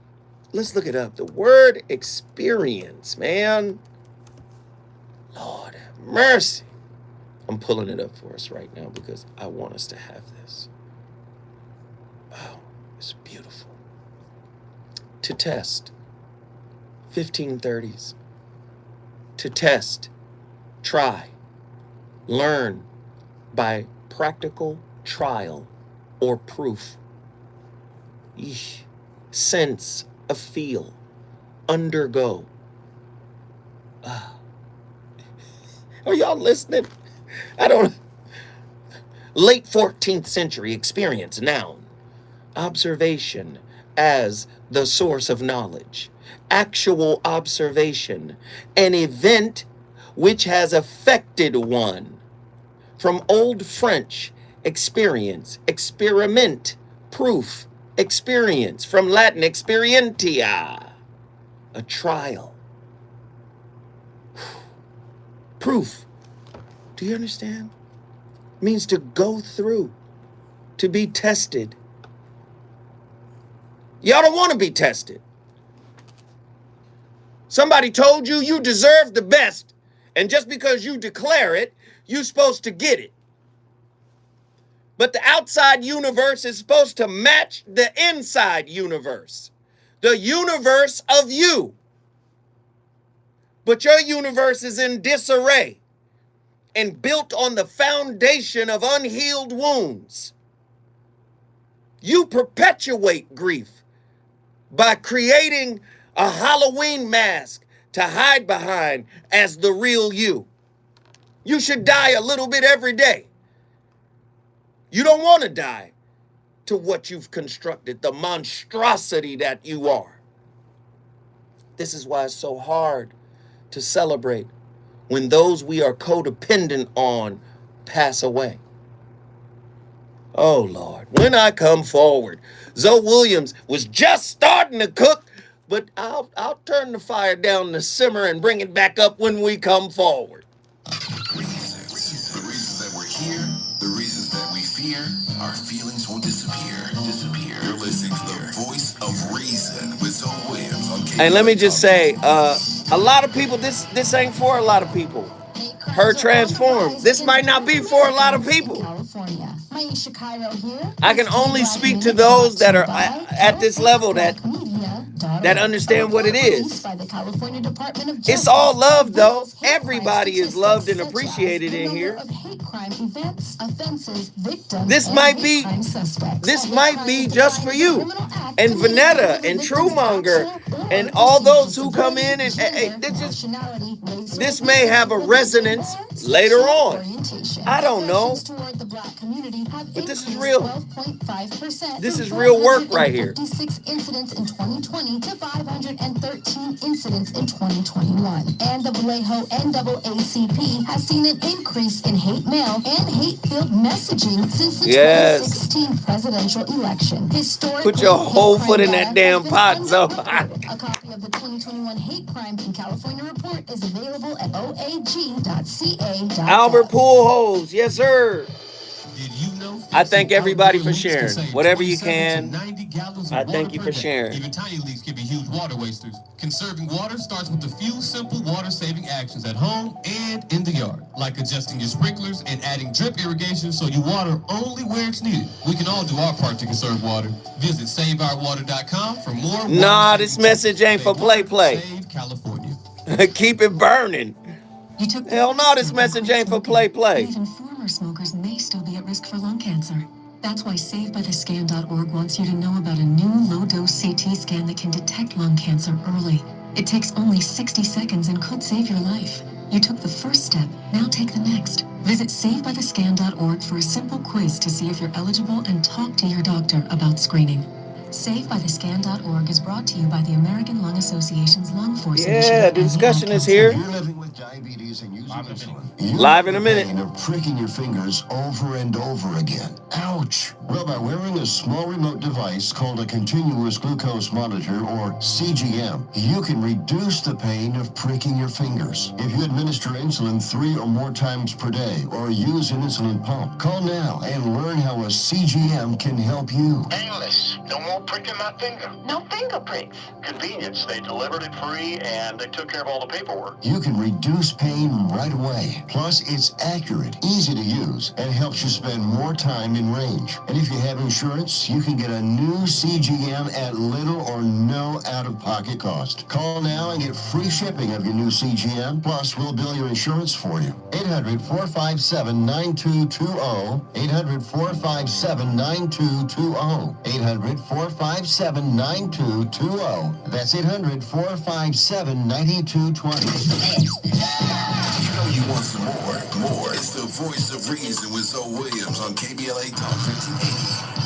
S1: Let's look it up. The word experience, man. Lord have mercy. I'm pulling it up for us right now because I want us to have this. Oh, it's beautiful. To test. 1530s. To test. Try. Learn by practical trial or proof. Eesh. Sense. A feel, undergo. Are y'all listening? Late 14th century experience, noun. Observation as the source of knowledge. Actual observation, an event which has affected one. From Old French, experience, experiment, proof. Experience, from Latin experientia, a trial. Proof. Do you understand? It means to go through, to be tested. Y'all don't want to be tested. Somebody told you you deserve the best, and just because you declare it, you're supposed to get it. But the outside universe is supposed to match the inside universe. The universe of you. But your universe is in disarray and built on the foundation of unhealed wounds. You perpetuate grief by creating a Halloween mask to hide behind as the real you. You should die a little bit every day. You don't want to die to what you've constructed, the monstrosity that you are. This is why it's so hard to celebrate when those we are codependent on pass away. Oh, Lord, when I come forward, Zoe Williams was just starting to cook, but I'll turn the fire down to simmer and bring it back up when we come forward.
S5: The reasons that we're here, the reasons that we fear, our feelings won't disappear. You're listening to the voice of reason with Zoe Williams on KBLA.
S1: And let me just say, a lot of people, this ain't for a lot of people. Her transform. This might not be for a lot of people. I can only speak to those that are at this level that understand what it is. It's all love, though. Everybody is loved and appreciated in here. This might be just for you. And Vanetta and Truemonger and all those who come in and this may have a resonance later on. I don't know. But this is real. This is real work right here.
S9: 56 incidents in 2020 to 513 incidents in 2021. And NAACP has seen an increase in hate mail and hate-filled messaging since the 2016 presidential election.
S1: Put your whole foot in that damn pot, Zoe.
S9: A copy of the 2021 Hate Crime in California report is available at oag.ca.
S1: Albert Pujols, yes, sir. I thank everybody for sharing. Whatever you can, I thank you for sharing.
S17: Even tiny leaks can be huge water wasters. Conserving water starts with a few simple water-saving actions at home and in the yard, like adjusting your sprinklers and adding drip irrigation so you water only where it's needed. We can all do our part to conserve water. Visit SaveOurWater.com for more.
S1: Nah, this message ain't for play.
S17: Save California.
S1: Keep it burning. Hell no, this message ain't for play.
S3: Even former smokers may still be at risk for lung cancer. That's why SaveByTheScan.org wants you to know about a new low-dose CT scan that can detect lung cancer early. It takes only 60 seconds and could save your life. You took the first step, now take the next. Visit SaveByTheScan.org for a simple quiz to see if you're eligible and talk to your doctor about screening. SaveByTheScan.org is brought to you by the American Lung Association's Lung Force Initiative.
S1: Yeah, the discussion is here.
S2: You're living with diabetes and using insulin.
S1: Live in a minute.
S2: Pain of pricking your fingers over and over again. Ouch. Well, by wearing a small remote device called a continuous glucose monitor, or CGM, you can reduce the pain of pricking your fingers. If you administer insulin 3 or more times per day, or use an insulin pump, call now and learn how a CGM can help you.
S18: Painless. No more pricking my finger. No finger pricks. Convenience. They delivered it free and they took care of all the paperwork.
S2: You can reduce pain right away. Plus, it's accurate, easy to use, and helps you spend more time in range. And if you have insurance, you can get a new CGM at little or no out-of-pocket cost. Call now and get free shipping of your new CGM. Plus, we'll bill your insurance for you. 800-457-9220. 800-457-9220. 800-457-9220. That's 800-457-9220.
S5: You know you want some more. It's the voice of reason with Zoe Williams on KBLA Talk 1580.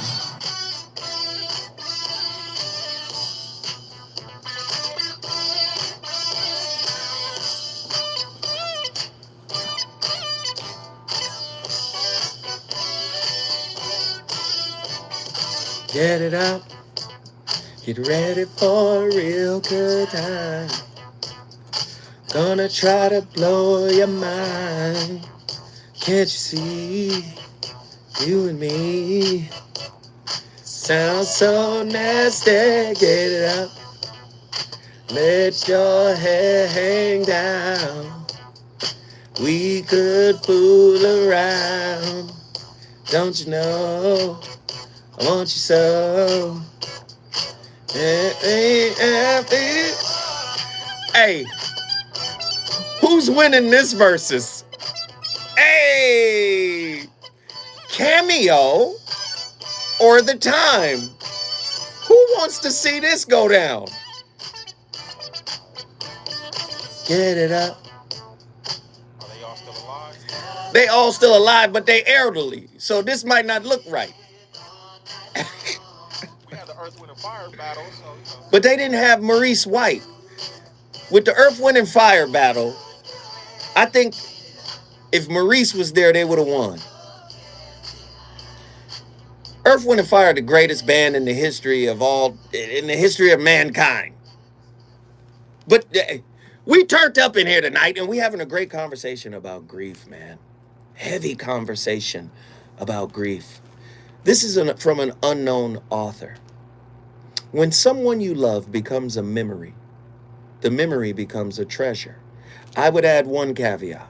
S1: Get it out. Get ready for a real good time. Gonna try to blow your mind. Can't you see? You and me sound so nasty. Get it out. Let your hair hang down. We could fool around. Don't you know? I want you so. Hey, who's winning this versus? Hey, Cameo or The Time? Who wants to see this go down? Get it up. They all still alive, but they elderly. So this might not look right.
S4: We had the Earth, Wind, and Fire battle, so you know.
S1: But they didn't have Maurice White. With the Earth, Wind, and Fire battle, I think if Maurice was there, they would have won. Earth, Wind, and Fire are the greatest band in the history of mankind. But we turned up in here tonight, and we having a great conversation about grief, man. Heavy conversation about grief. This is from an unknown author. When someone you love becomes a memory, the memory becomes a treasure. I would add one caveat.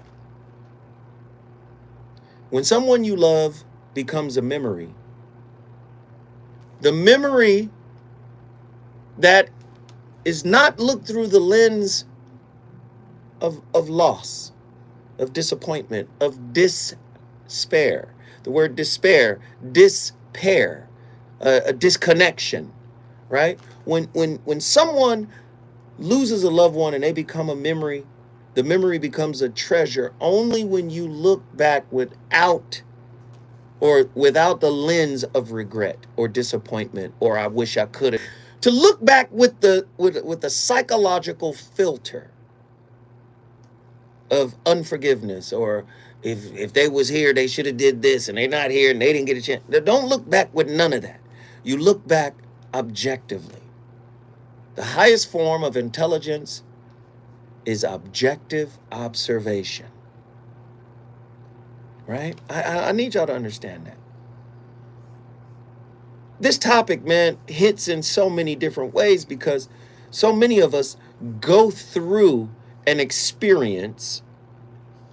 S1: When someone you love becomes a memory, the memory that is not looked through the lens of loss, of disappointment, of despair. The word despair, a disconnection, right? When someone loses a loved one and they become a memory, the memory becomes a treasure only when you look back without the lens of regret or disappointment or I wish I could have. To look back with the psychological filter of unforgiveness, or if they was here, they should have did this, and they're not here and they didn't get a chance. Don't look back with none of that. You look back objectively. The highest form of intelligence is objective observation. Right? I need y'all to understand that. This topic, man, hits in so many different ways because so many of us go through an experience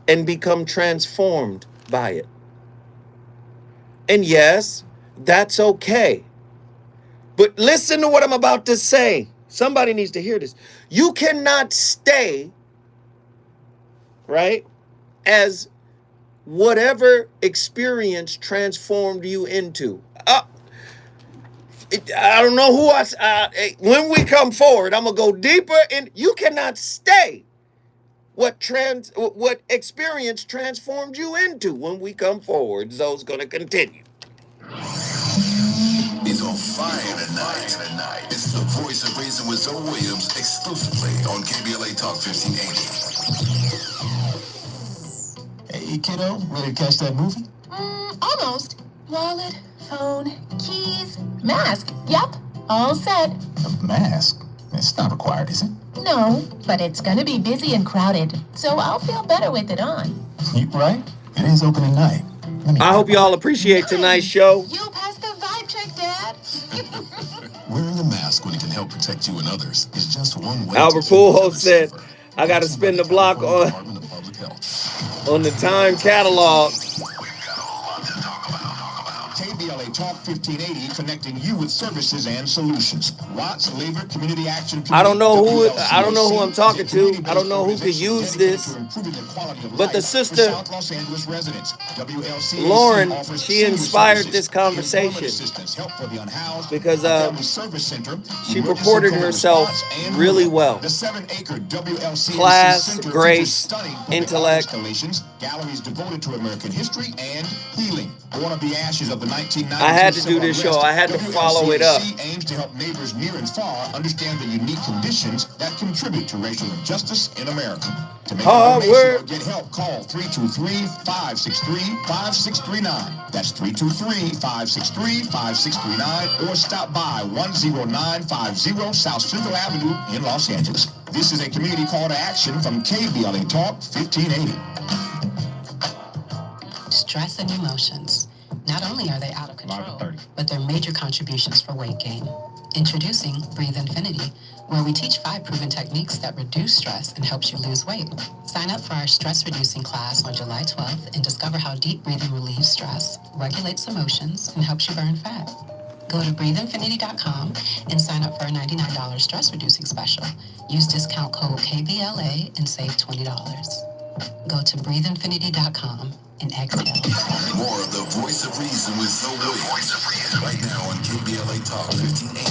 S1: and become transformed by it. And yes, that's okay. But listen to what I'm about to say. Somebody needs to hear this. You cannot stay, right, as whatever experience transformed you into. I don't know who when we come forward, I'm going to go deeper, and you cannot stay what experience transformed you into. When we come forward, Zoe's going to continue.
S5: It's on fire tonight. It's the Voice of Reason with Zoe Williams, exclusively on KBLA Talk 1580.
S8: Hey, kiddo, ready to catch that movie?
S9: Almost. Wallet, phone, keys, mask. Yep, all set.
S8: A mask? It's not required, is it?
S9: No, but it's gonna be busy and crowded, so I'll feel better with it on.
S8: You right? It is opening night.
S1: I hope y'all appreciate tonight's show.
S9: You passed the vibe check, Dad.
S5: Wearing a mask when it can help protect you and others is just one way.
S1: Albert Pujols said, I got to spin the block on the time catalog.
S23: KBLA Talk 1580, connecting you with services and solutions. Watts Labor Community Action.
S1: I don't know who I'm talking to. I don't know who could use this. But the sister Lauren, she inspired this conversation because she purported herself really well. Class, grace, intellect.
S23: Galleries devoted to American history and healing. Born of the ashes of the 1990s.
S1: I had to do this show. I had to follow it up.
S23: Aims to help neighbors near and far understand the unique conditions that contribute to racial injustice in America. To make a donation or get help, call 323-563-5639. That's 323-563-5639, or stop by 10950 South Central Avenue in Los Angeles. This is a community call to action from KBLA Talk 1580.
S12: Stress and emotions. Not only are they out of control, but they're major contributions for weight gain. Introducing Breathe Infinity, where we teach 5 proven techniques that reduce stress and helps you lose weight. Sign up for our stress-reducing class on July 12th and discover how deep breathing relieves stress, regulates emotions, and helps you burn fat. Go to breatheinfinity.com and sign up for a $99 stress-reducing special. Use discount code KBLA and save $20. Go to breatheinfinity.com and exhale.
S5: More of the Voice of Reason with Zoe Williams right now on KBLA Talk 1580.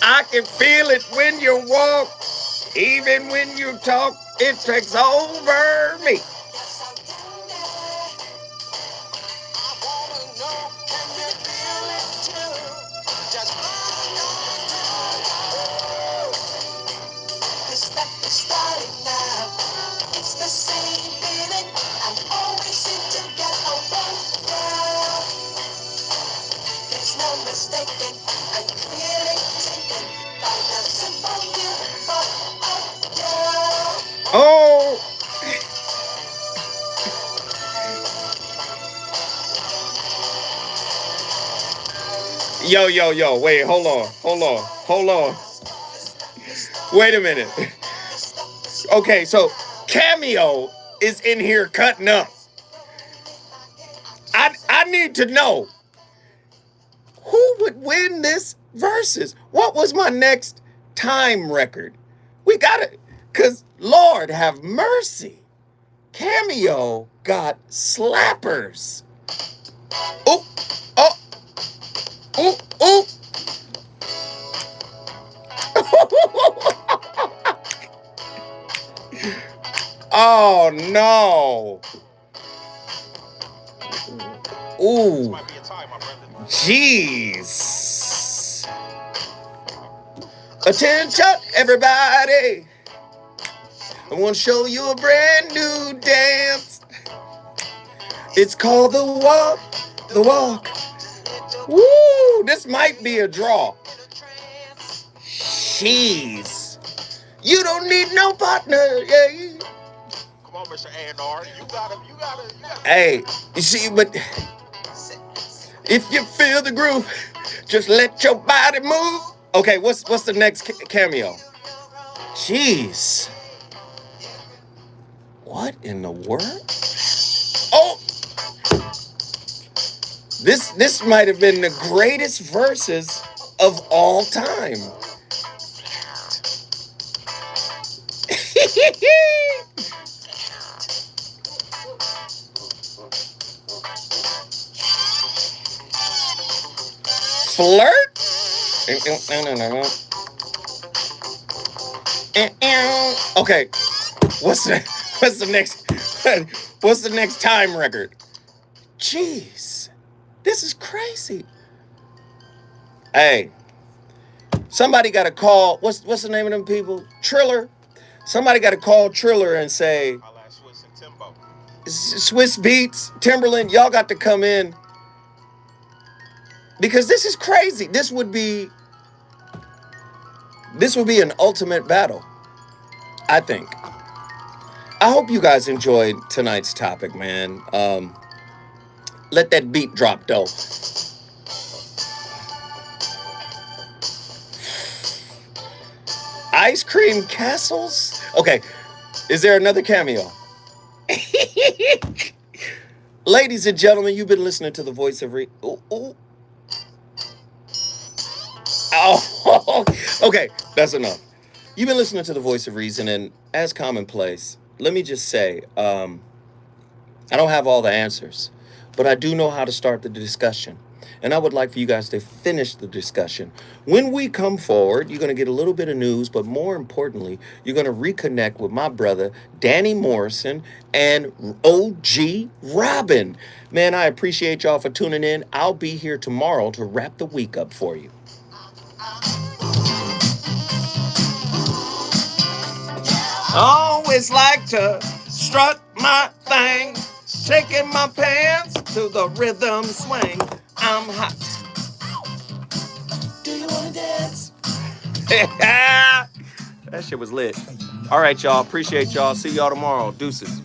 S1: I can feel it when you walk, even when you talk, it takes over me.
S8: It's the same feeling. I always seem to get away. There's no mistaking. I'm clearly taken by the simple beautiful of you.
S1: Oh. Yo. Wait, hold on. Wait a minute. Okay, so Cameo is in here cutting up. I need to know who would win this versus. What was my next time record? We gotta, cause Lord have mercy. Cameo got slappers. Oh. Oh no. Ooh. Jeez. Attention, everybody. I want to show you a brand new dance. It's called the walk. Woo! This might be a draw. Jeez. You don't need no partner. Yeah.
S4: Come on, Mr. A&R. You gotta.
S1: Hey, you see, but if you feel the groove, just let your body move. Okay, what's the next cameo? Jeez. What in the world? Oh! This might have been the greatest verses of all time. Flirt? Okay. What's the next time record? Jeez. This is crazy. Hey. Somebody got to call. What's the name of them people? Triller. Somebody got to call Triller and say, Swiss Beats, Timberland, y'all got to come in. Because this is crazy. This would be an ultimate battle, I think. I hope you guys enjoyed tonight's topic, man. Let that beat drop, though. Ice cream castles? Okay. Is there another cameo? Ladies and gentlemen, you've been listening to the voice of Oh, okay, that's enough. You've been listening to the voice of reason, and as commonplace, let me just say, I don't have all the answers, but I do know how to start the discussion. And I would like for you guys to finish the discussion. When we come forward, you're going to get a little bit of news, but more importantly, you're going to reconnect with my brother, Danny Morrison, and OG Robin. Man, I appreciate y'all for tuning in. I'll be here tomorrow to wrap the week up for you. Always like to strut my thing, shaking my pants to the rhythm swing. I'm hot. Do you want to dance? That shit was lit. All right, y'all. Appreciate y'all. See y'all tomorrow. Deuces.